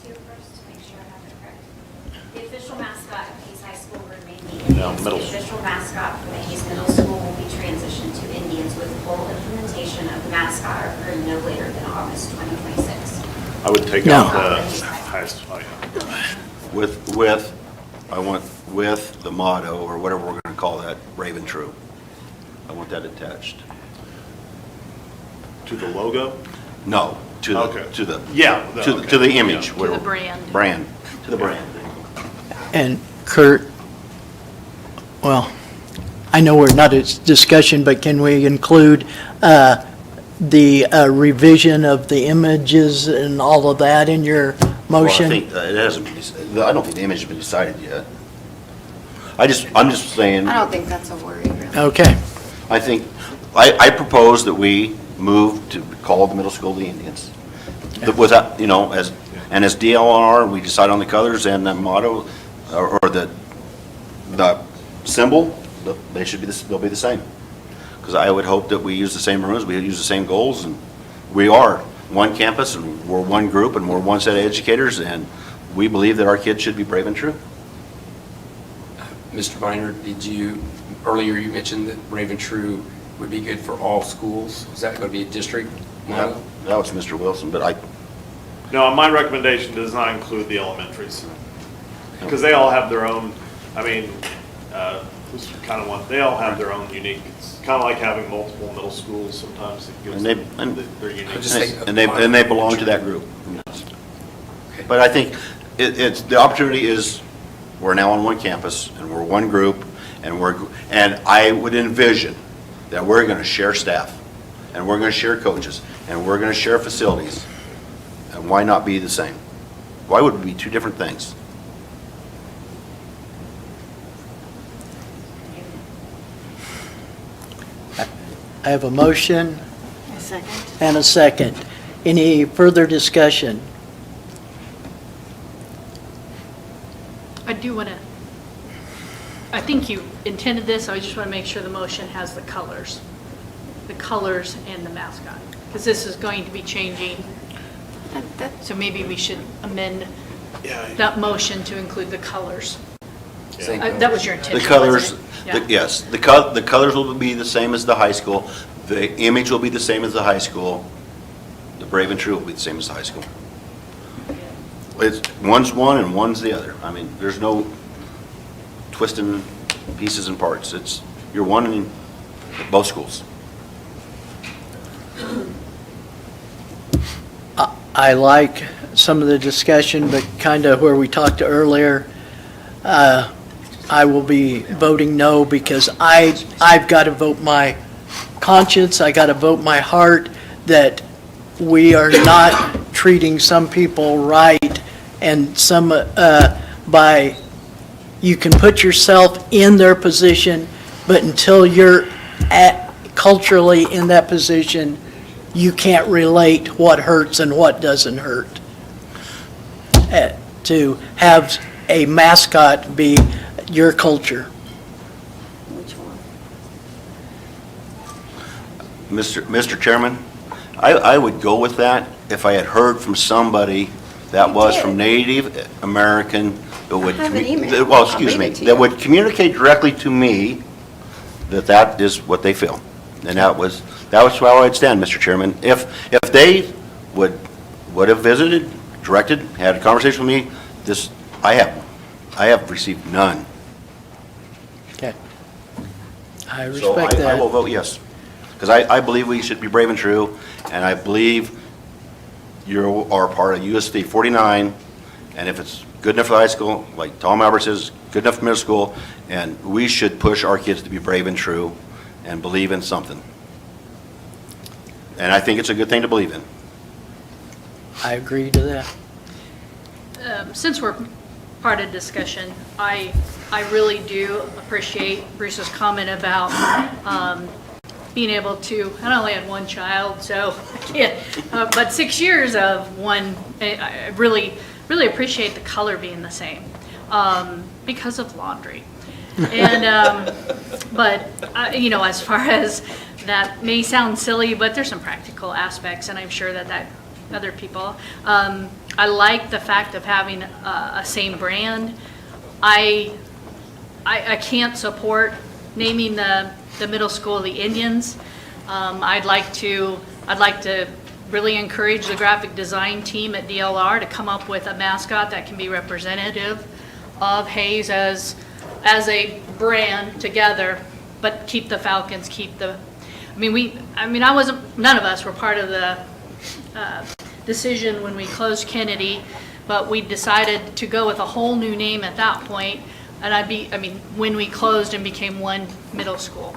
make sure I have it correct. The official mascot of Hayes High School will remain the Indians. No, middle The school. official mascot for the Hayes Middle School will be transitioned to Indians with full implementation of the mascot occurring no later than August 2026. I would take No. out the highest, oh, yeah. With the motto, or whatever we're going to call that, brave and true. I want that attached. To the logo? No, to the, Okay. to the, Yeah. to the image. Yeah. To the brand. Brand, to the brand. and Kurt, well, I know we're not a discussion, but can we include the revision of the images and all of that in your motion? Well, I think it hasn't, I don't think the image has been decided yet. I'm just saying. I don't think that's a worry, really. Okay. I think, I propose that we move to call the middle school the Indians. Without, as DLNR, we decide on the colors and the motto, or the symbol, they'll be the same. Because I would hope that we use the same rooms, we use the same goals, and we are one campus, and we're one group, and we're one set of educators, and we believe that our kids should be brave and true. Mr. Viner, earlier you mentioned that Brave and True would be good for all schools. Is that going to be a district model? That was Mr. Wilson, but No, my recommendation does not include the elementaries. Because they all have their own, kind of want, they all have their own unique, it's kind of like having multiple middle schools, sometimes it gives them their unique. And they belong to that group. But I think it's, the opportunity is, we're now on one campus, and we're one group, and I would envision that we're going to share staff, and we're going to share coaches, and we're going to share facilities. And why not be the same? Why would it be two different things? I have a motion A second. and a second. Any further discussion? I do want to, I think you intended this, I just want to make sure the motion has the colors and the mascot, because this is going to be changing. So maybe we should amend that motion to include the colors. That was your intention, The colors, wasn't it? Yeah. yes, the colors will be the same as the high school. The image will be the same as the high school. The Brave and True will be the same as the high school. It's, one's one and one's the other. I mean, there's no twisting pieces and parts. It's, you're one in both schools. I like some of the discussion, but kind of where we talked earlier, I will be voting no because I've got to vote my conscience, I got to vote my heart that we are not treating some people right and some by, you can put yourself in their position, but until you're culturally in that position, you can't relate what hurts and what doesn't hurt. To have a mascot be your culture. Which one? Mr. Chairman, I would go with that if I had heard from somebody that was from Native American that would, I have an email. well, I'll excuse read me, it to that you. would communicate directly to me that is what they feel. And that was where I'd stand, Mr. Chairman. If they would have visited, directed, had a conversation with me, I have received none. Okay. I So respect that. I will vote yes. Because I believe we should be brave and true, and I believe you are part of USD 49, and if it's good enough for high school, like Tom Albert says, good enough for middle school, and we should push our kids to be brave and true and believe in something. And I think it's a good thing to believe in. I agree to that. Since we're part of discussion, I really do appreciate Bruce's comment about being able to, I only had one child, so I can't, but 6 years of one, I really appreciate the color being the same because of laundry. And, but, as far as that may sound silly, but there's some practical aspects, and I'm sure that other people. I like the fact of having a same brand. I can't support naming the middle school the Indians. I'd like to really encourage the graphic design team at DLR to come up with a mascot that can be representative of Hayes as a brand together, but keep the Falcons, none of us were part of the decision when we closed Kennedy, but we decided to go with a whole new name at that point, and when we closed and became one middle school.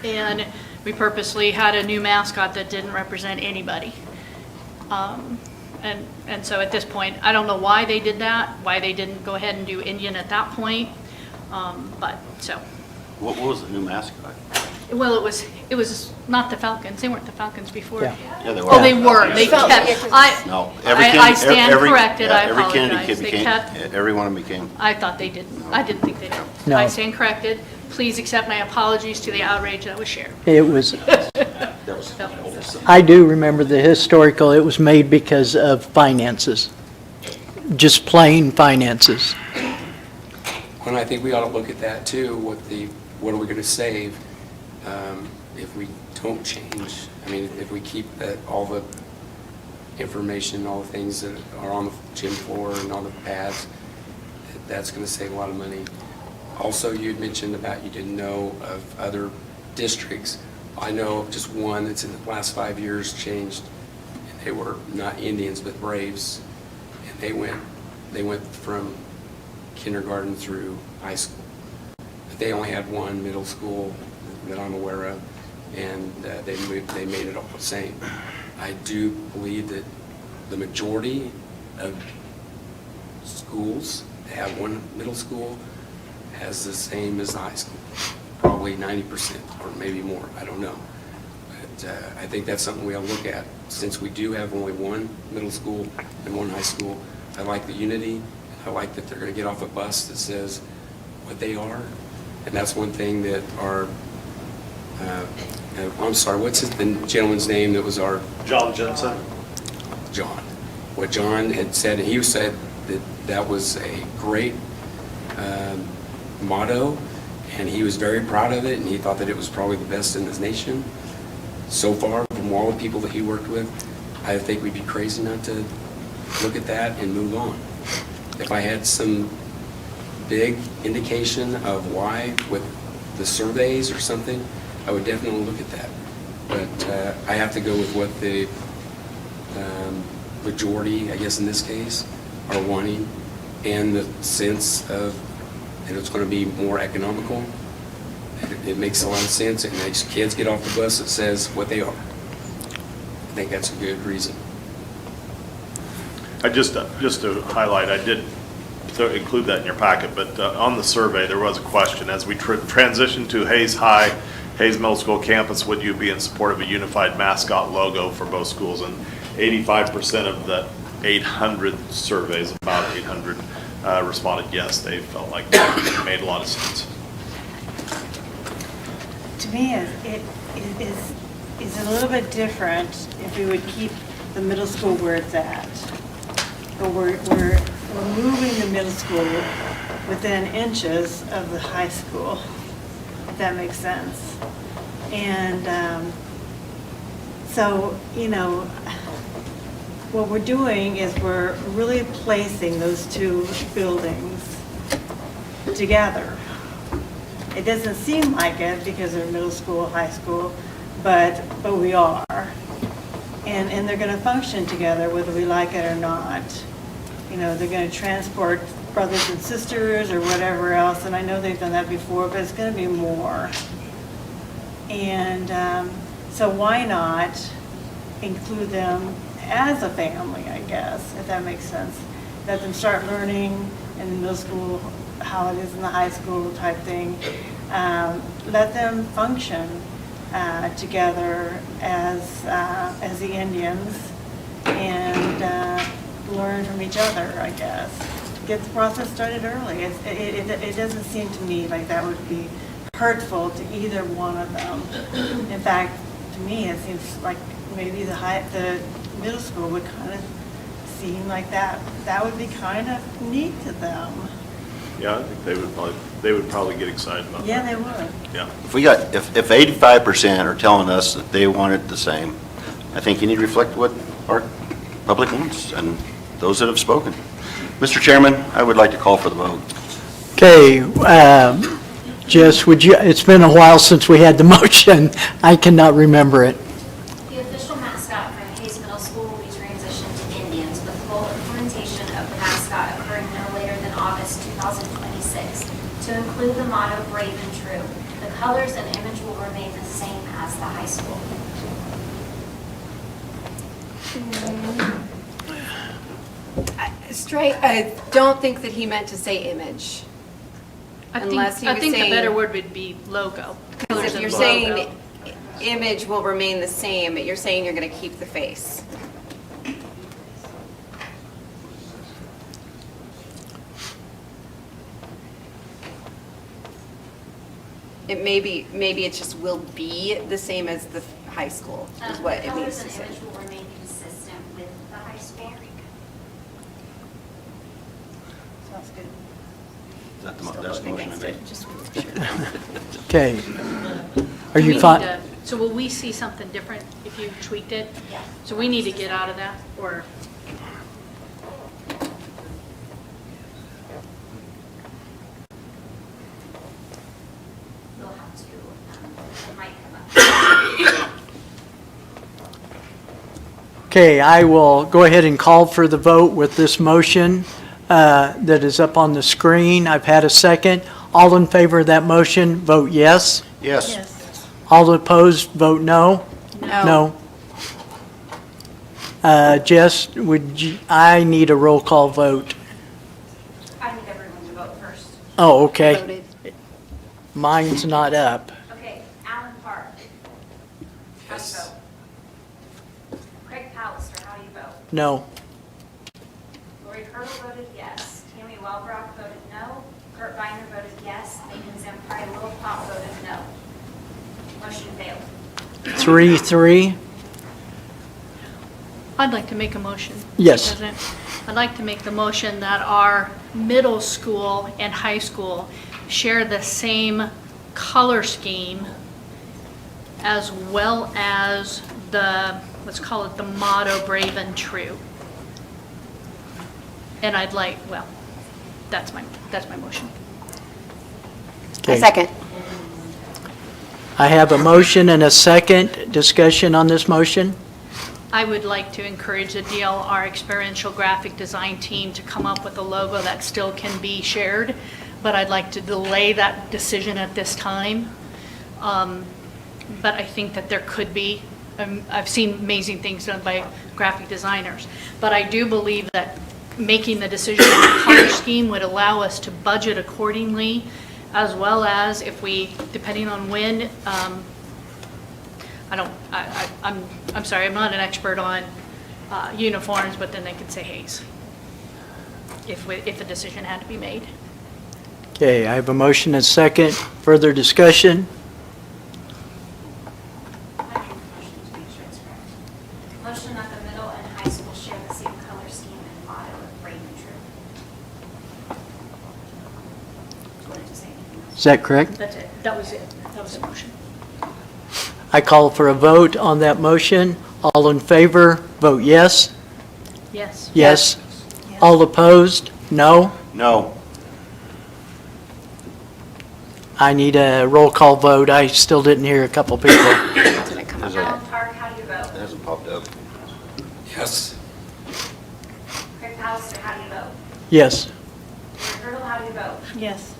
And we purposely had a new mascot that didn't represent anybody. And so at this point, I don't know why they did that, why they didn't go ahead and do Indian at that point, but so. What was the new mascot? Well, it was not the Falcons. They weren't the Falcons before. Yeah. Yeah, they were. Oh, they were. They Felt kept, like it was- No. I stand corrected. I Every Kennedy apologize. kid They became, kept, every one of them became. I thought they didn't. I didn't think they did. No. I stand corrected. Please accept my apologies to the outrage that was shared. It was, That was So, I do remember the historical, it was made because of finances. Just plain finances. And I think we ought to look at that too, what are we going to save if we don't change? I mean, if we keep all the information, all the things that are on the gym floor and on the pads, that's going to save a lot of money. Also, you had mentioned about you didn't know of other districts. I know of just one that's in the last 5 years changed. And they were not Indians, but Braves. And they went from kindergarten through high school. But they only had one middle school that I'm aware of, and they made it all the same. I do believe that the majority of schools that have one middle school has the same as the high school, probably 90% or maybe more, I don't know. But I think that's something we ought to look at. Since we do have only one middle school and one high school, I like the unity. I like that they're going to get off a bus that says what they are. And that's one thing that our, I'm sorry, what's the gentleman's name that was our? John Jensen. John. What John had said, he said that that was a great motto, and he was very proud of it, and he thought that it was probably the best in this nation. So far, from all the people that he worked with, I think we'd be crazy not to look at that and move on. If I had some big indication of why with the surveys or something, I would definitely look at that. But I have to go with what the majority, I guess in this case, are wanting, and the sense of that it's going to be more economical. It makes a lot of sense. It makes kids get off the bus that says what they are. I think that's a good reason. Just to highlight, I did include that in your packet, but on the survey, there was a question. As we transition to Hayes High, Hayes Middle School campus, would you be in support of a unified mascot logo for both schools? And 85% of the 800 surveys, about 800, responded yes. They felt like it made a lot of sense. To me, it is a little bit different if we would keep the middle school where it's at. But we're moving the middle school within inches of the high school, if that makes sense. And so, you know, what we're doing is we're really placing those two buildings together. It doesn't seem like it because they're middle school, high school, but we are. And they're going to function together whether we like it or not. You know, they're going to transport brothers and sisters or whatever else, and I know they've done that before, but it's going to be more. And so why not include them as a family, I guess, if that makes sense. Let them start learning in the middle school how it is in the high school type thing. Let them function together as the Indians and learn from each other, I guess. Get the process started early. It doesn't seem to me like that would be hurtful to either one of them. In fact, to me, it seems like maybe the middle school would kind of seem like that would be kind of neat to them. Yeah, I think they would probably get excited about that. Yeah, they would. Yeah. If 85% are telling us that they want it the same, I think you need to reflect what our public wants and those that have spoken. Mr. Chairman, I would like to call for the vote. Okay, Jess, it's been a while since we had the motion. I cannot remember it. The official mascot for Hayes Middle School will be transitioned to Indians with full implementation of the mascot occurring no later than August 2026 to include the motto "Brave and True." The colors and image will remain the same as the high school. I don't think that he meant to say image. Unless he I was think the saying- better word would be logo. Because Colors if and you're logo. saying image will remain the same, you're saying you're going to keep the face. Maybe it just will be the same as the high school, is what it means to The colors say. and image will remain consistent with the high school. Sounds good. That's the motion I made. Okay. Are Do we you need fine? to- So will we see something different if you tweaked it? Yeah. So we need to get out of that, or? that might come up. Okay, I will go ahead and call for the vote with this motion that is up on the screen. I've had a second. All in favor of that motion, vote yes. Yes. All opposed, vote no. No. Jess, I need a roll call vote. I need everyone to vote first. Oh, okay. Voted. Mine's not up. Okay, Alan Park. How do you vote? Craig Pallister, how do you vote? No. Lori Hurdle voted yes. Tammy Wellbrock voted no. Kurt Viner voted yes. Megan Zampai Little Pop voted no. Motion failed. 3-3. I'd like to make a motion. Yes. Mr. President. I'd like to make the motion that our middle school and high school share the same color scheme as well as the, let's call it the motto, brave and true. And I'd like, well, that's my motion. A Okay. second. I have a motion and a second. Discussion on this motion? I would like to encourage the DL, our experiential graphic design team, to come up with a logo that still can be shared, but I'd like to delay that decision at this time. But I think that there could be, I've seen amazing things done by graphic designers, but I do believe that making the decision on the color scheme would allow us to budget accordingly, as well as if we, depending on when, I'm sorry, I'm not an expert on uniforms, but then they could say Hayes, if a decision had to be made. Okay, I have a motion and a second. Further discussion? I make a motion to make sure it's correct. Motion that the middle and high school share the same color scheme and motto of brave and true. Do you want to say anything else? Is that correct? That's it. That was it. That was the motion. I call for a vote on that motion. All in favor, vote yes. Yes. Yes. All opposed, no. No. I need a roll call vote. I still didn't hear a couple people. Didn't come up Is yet. Alan Park, how do you vote? It hasn't popped up. Yes. Craig Pallister, how do you vote? Yes. Lori Hurdle, how do you vote? Yes.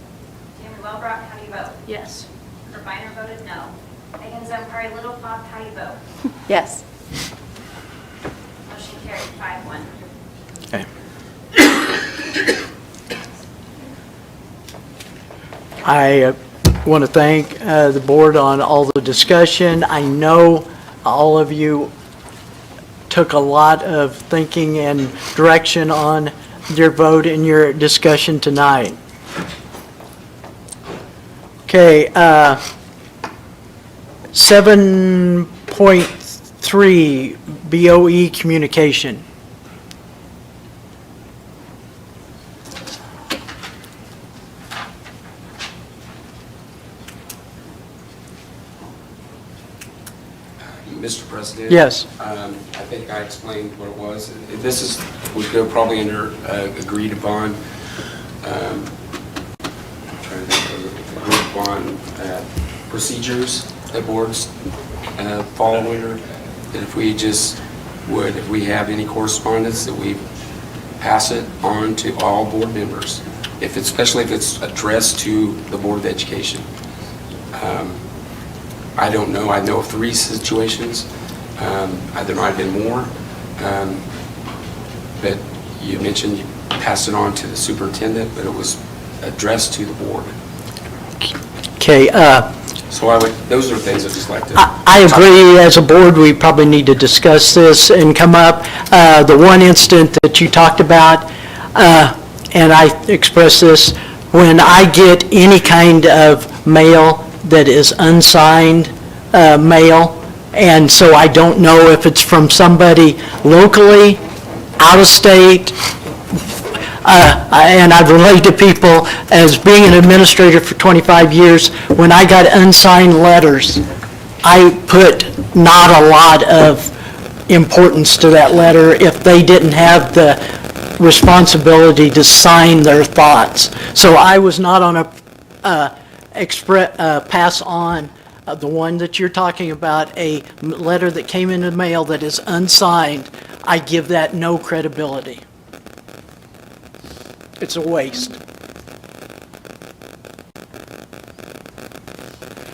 Tammy Wellbrock, how do you vote? Yes. Kurt Viner voted no. Megan Zampai Little Pop, how do you vote? Yes. Motion carried, 5-1. Okay. I want to thank the board on all the discussion. I know all of you took a lot of thinking and direction on your vote and your discussion tonight. Okay, 7.3 BOE communication. Mr. President? Yes. I think I explained what it was. This would go probably under agreed upon, I'm trying to think of agreed upon procedures that boards follow under. That if we if we have any correspondence, that we pass it on to all board members, especially if it's addressed to the Board of Education. I don't know. I know of 3 situations. There might have been more. But you mentioned you passed it on to the superintendent, but it was addressed to the board. Okay, So those are things I'd just like to. I agree, as a board, we probably need to discuss this and come up. The one incident that you talked about, and I express this, when I get any kind of mail that is unsigned mail, and so I don't know if it's from somebody locally, out of state, and I've relayed to people, as being an administrator for 25 years, when I got unsigned letters, I put not a lot of importance to that letter if they didn't have the responsibility to sign their thoughts. So I was not on a pass on The one that you're talking about, a letter that came in the mail that is unsigned, I give that no credibility. It's a waste.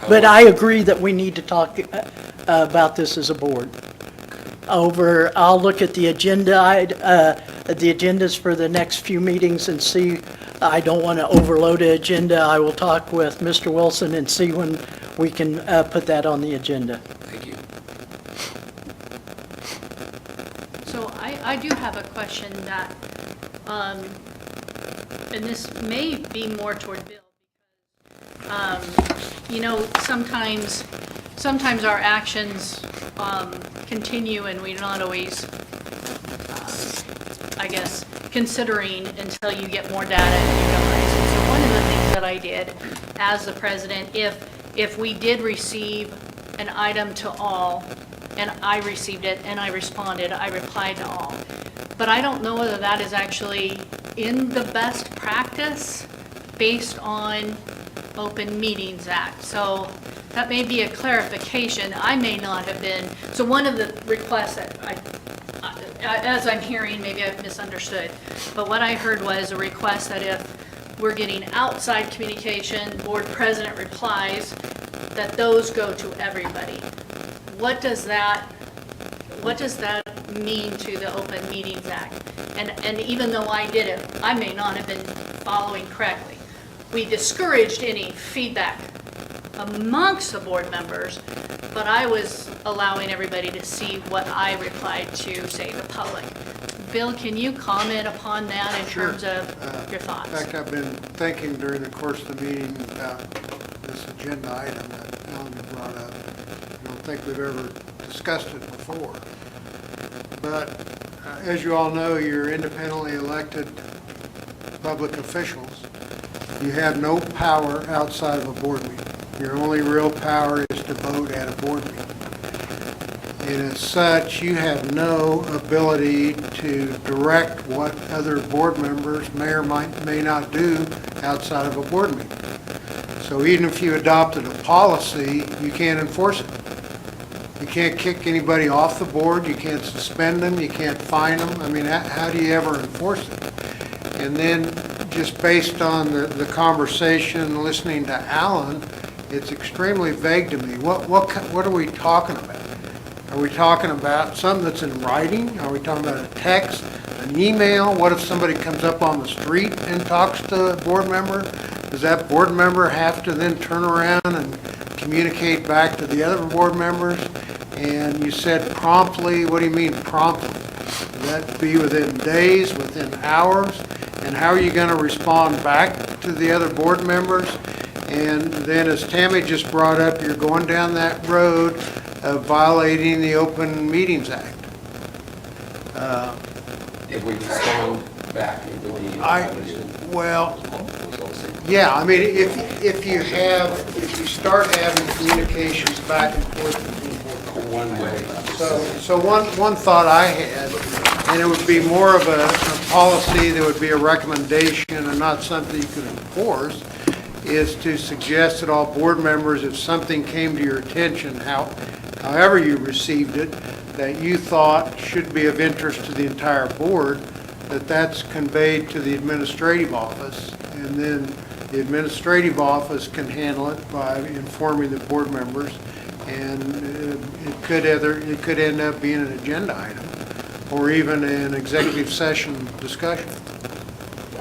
But I agree that we need to talk about this as a board. I'll look at the agenda, the agendas for the next few meetings and see. I don't want to overload an agenda. I will talk with Mr. Wilson and see when we can put that on the agenda. Thank you. So I do have a question that, and this may be more toward Bill. You know, sometimes our actions continue and we're not always, I guess, considering until you get more data and you realize. And so one of the things that I did as the president, if we did receive an item to all, and I received it and I responded, I replied to all. But I don't know whether that is actually in the best practice based on Open Meetings Act. So that may be a clarification. I may not have been. So one of the requests that as I'm hearing, maybe I've misunderstood, but what I heard was a request that if we're getting outside communication, board president replies, that those go to everybody. What does that mean to the Open Meetings Act? And even though I did it, I may not have been following correctly. We discouraged any feedback amongst the board members, but I was allowing everybody to see what I replied to, say, the public. Bill, can you comment upon that in terms of your thoughts? In fact, I've been thinking during the course of the meeting about this agenda item that Alan brought up. I don't think we've ever discussed it before. But as you all know, you're independently elected public officials. You have no power outside of a board meeting. Your only real power is to vote at a board meeting. And as such, you have no ability to direct what other board members may or may not do outside of a board meeting. So even if you adopted a policy, you can't enforce it. You can't kick anybody off the board, you can't suspend them, you can't fine them. I mean, how do you ever enforce it? And then just based on the conversation, listening to Alan, it's extremely vague to me. What are we talking about? Are we talking about something that's in writing? Are we talking about a text, an email? What if somebody comes up on the street and talks to a board member? Does that board member have to then turn around and communicate back to the other board members? And you said promptly. What do you mean promptly? Would that be within days, within hours? And how are you going to respond back to the other board members? And then, as Tammy just brought up, you're going down that road of violating the Open Meetings Act. If we respond back and believe. Well, yeah, I mean, if you start having communications back and forth. One way. So one thought I had, and it would be more of a policy that would be a recommendation and not something you could enforce, is to suggest that all board members, if something came to your attention, however you received it, that you thought should be of interest to the entire board, that's conveyed to the administrative office, and then the administrative office can handle it by informing the board members, and it could end up being an agenda item, or even an executive session discussion.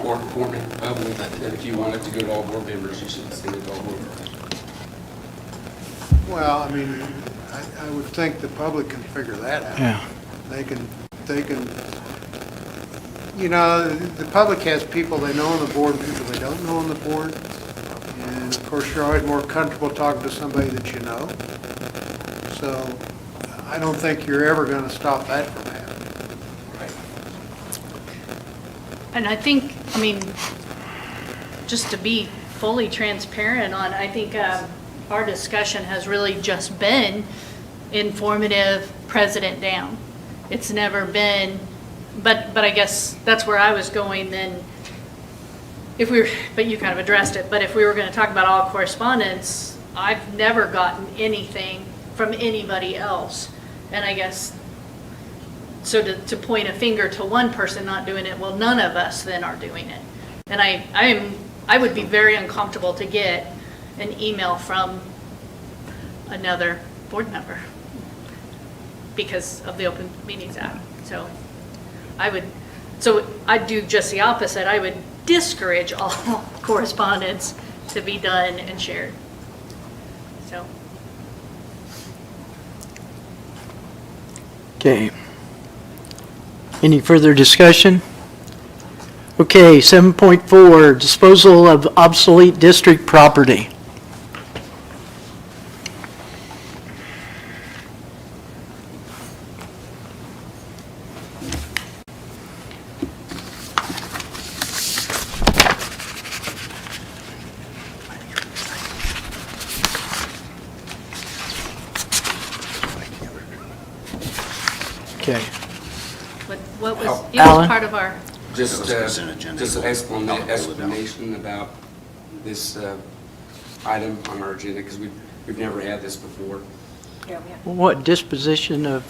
Or forming a public, that if you want it to go to all board members, you should send it to all board members. Well, I mean, I would think the public can figure that out. Yeah. They can, you know, the public has people they know on the board and people they don't know on the board. And of course, you're always more comfortable talking to somebody that you know. So I don't think you're ever going to stop that from happening. And I think, I mean, just to be fully transparent on, I think our discussion has really just been informative, president down. It's never been, but I guess that's where I was going then. If we were, but you kind of addressed it, but if we were going to talk about all correspondence, I've never gotten anything from anybody else. And I guess, so to point a finger to one person not doing it, well, none of us then are doing it. And I would be very uncomfortable to get an email from another board member because of the Open Meetings Act. So I'd do just the opposite. I would discourage all correspondence to be done and shared. So. Okay. Any further discussion? Okay, 7.4, disposal of obsolete district property. Okay. What was, it was Alan? part of our, Just, That was an agenda. just an I'll pull it out. explanation about this item on our agenda, because we've never had this before. What disposition of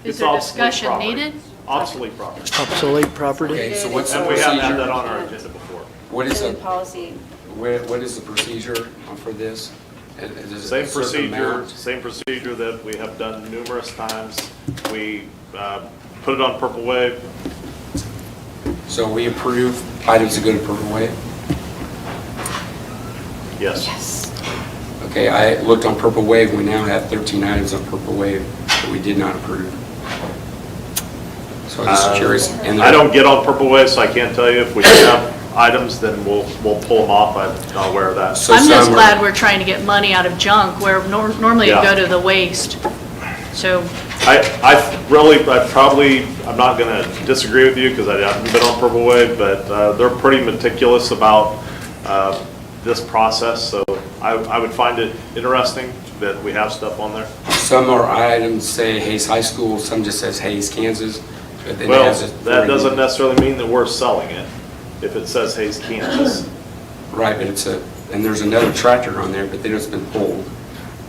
is It's there obsolete discussion property. needed? Obsolete property. obsolete property? Okay, so what's the And we haven't had that procedure? on our agenda before. What is the, Policy. what is the procedure for this? Is it a Same certain procedure, amount? same procedure that we have done numerous times. We put it on Purple Wave. So we approve items that go to Purple Wave? Yes. Okay, I looked on Purple Wave, we now have 13 items on Purple Wave that we did not approve. So I'm just curious. And I don't get on Purple Wave, so I can't tell you if we do have items, then we'll pull them off. I'm not aware of that. So I'm just some are- glad we're trying to get money out of junk where normally it Yeah. go to the waste. So, I'm not going to disagree with you because I haven't been on Purple Wave, but they're pretty meticulous about this process, so I would find it interesting that we have stuff on there. Some are items say Hayes High School, some just says Hayes, Kansas. But then it Well, has a that 40 doesn't necessarily mean that we're selling it, if it says Hayes, Kansas. Right, but and there's another tractor on there, but then it's been pulled.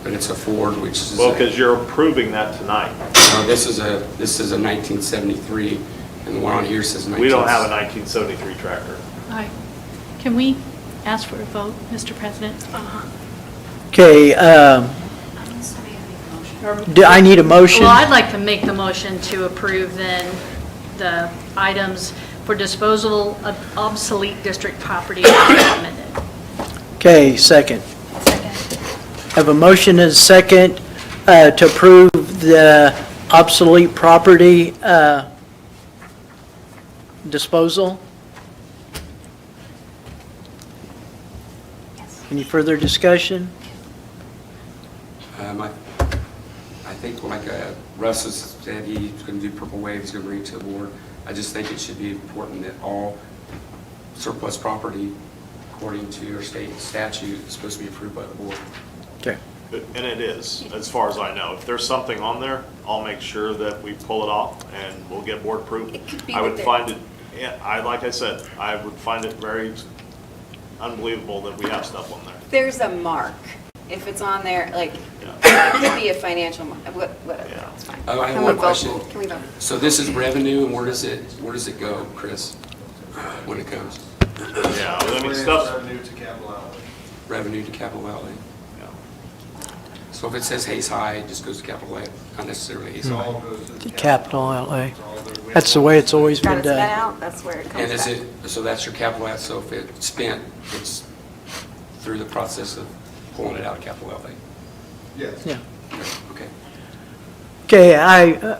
But it's a Ford, which is. Well, because you're approving that tonight. No, this is a 1973, and the one on here says 19. We don't have a 1973 tractor. all right. Can we ask for a vote, Mr. President? Okay, do I need a motion? Well, I'd like to make the motion to approve then the items for disposal of obsolete district property as recommended. Okay, second. Have a motion and a second to approve the obsolete property disposal. Any further discussion? I think like Russ has said, he's going to do Purple Wave, he's going to bring it to the board. I just think it should be important that all surplus property, according to your state statute, is supposed to be approved by the board. Okay. And it is, as far as I know. If there's something on there, I'll make sure that we pull it off and we'll get board approved. It could be I would that find it, like I said, I would find it very unbelievable that we have stuff on there. There's a mark. If it's on there, like, Yeah. it could be a financial, whatever, Yeah. that's fine. Oh, I have Can we one vote? question. Can we vote? So this is revenue, and where does it go, Chris, when it comes? Yeah, I mean, stuff, Revenue to capital outlay. Revenue to capital outlay. yeah. So if it says Hayes High, it just goes to capital outlay, not necessarily Hayes It High. all goes to the Capital outlay. It's all there. That's the way it's always Got been it spent done. out, that's where it And comes is back. it, so that's your capital outlay, so if it's spent, it's through the process of pulling it out of capital outlay? Yes. Yeah. Okay. Okay,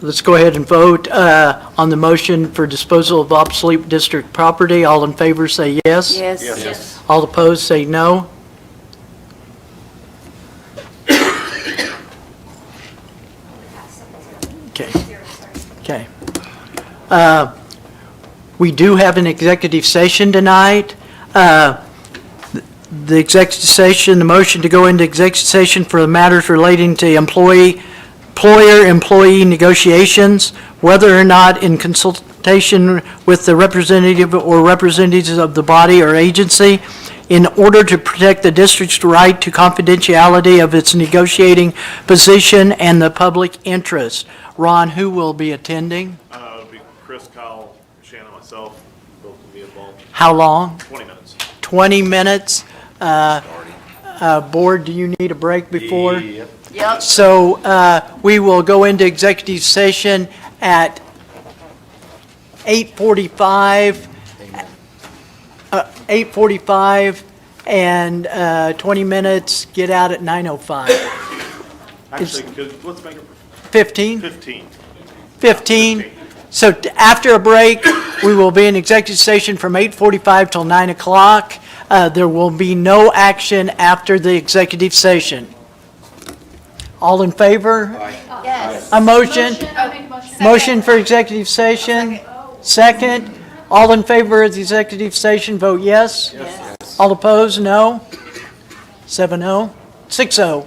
let's go ahead and vote on the motion for disposal of obsolete district property. All in favor say yes. Yes. Yes. All opposed say no. Okay. Okay. We do have an executive session tonight. The executive session, the motion to go into executive session for the matters relating to employer-employee negotiations, whether or not in consultation with the representative or representatives of the body or agency, in order to protect the district's right to confidentiality of its negotiating position and the public interest. Ron, who will be attending? It'll be Chris, Kyle, Shannon, myself, both will be involved. How long? 20 minutes. 20 minutes. Board, do you need a break before? Yep. So we will go into executive session at 8:45. 8:45 and 20 minutes, get out at 9:05. Actually, let's make it 15? 15. 15. So after a break, we will be in executive session from 8:45 till 9 o'clock. There will be no action after the executive session. All in favor? Yes. A motion? Motion for executive session? Second. All in favor of the executive session, vote yes. Yes. All opposed, no. 7-0, 6-0.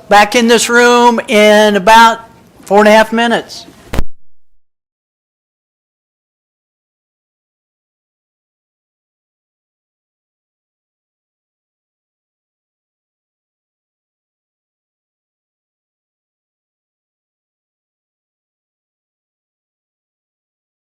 Back in this room in about 4.5 minutes.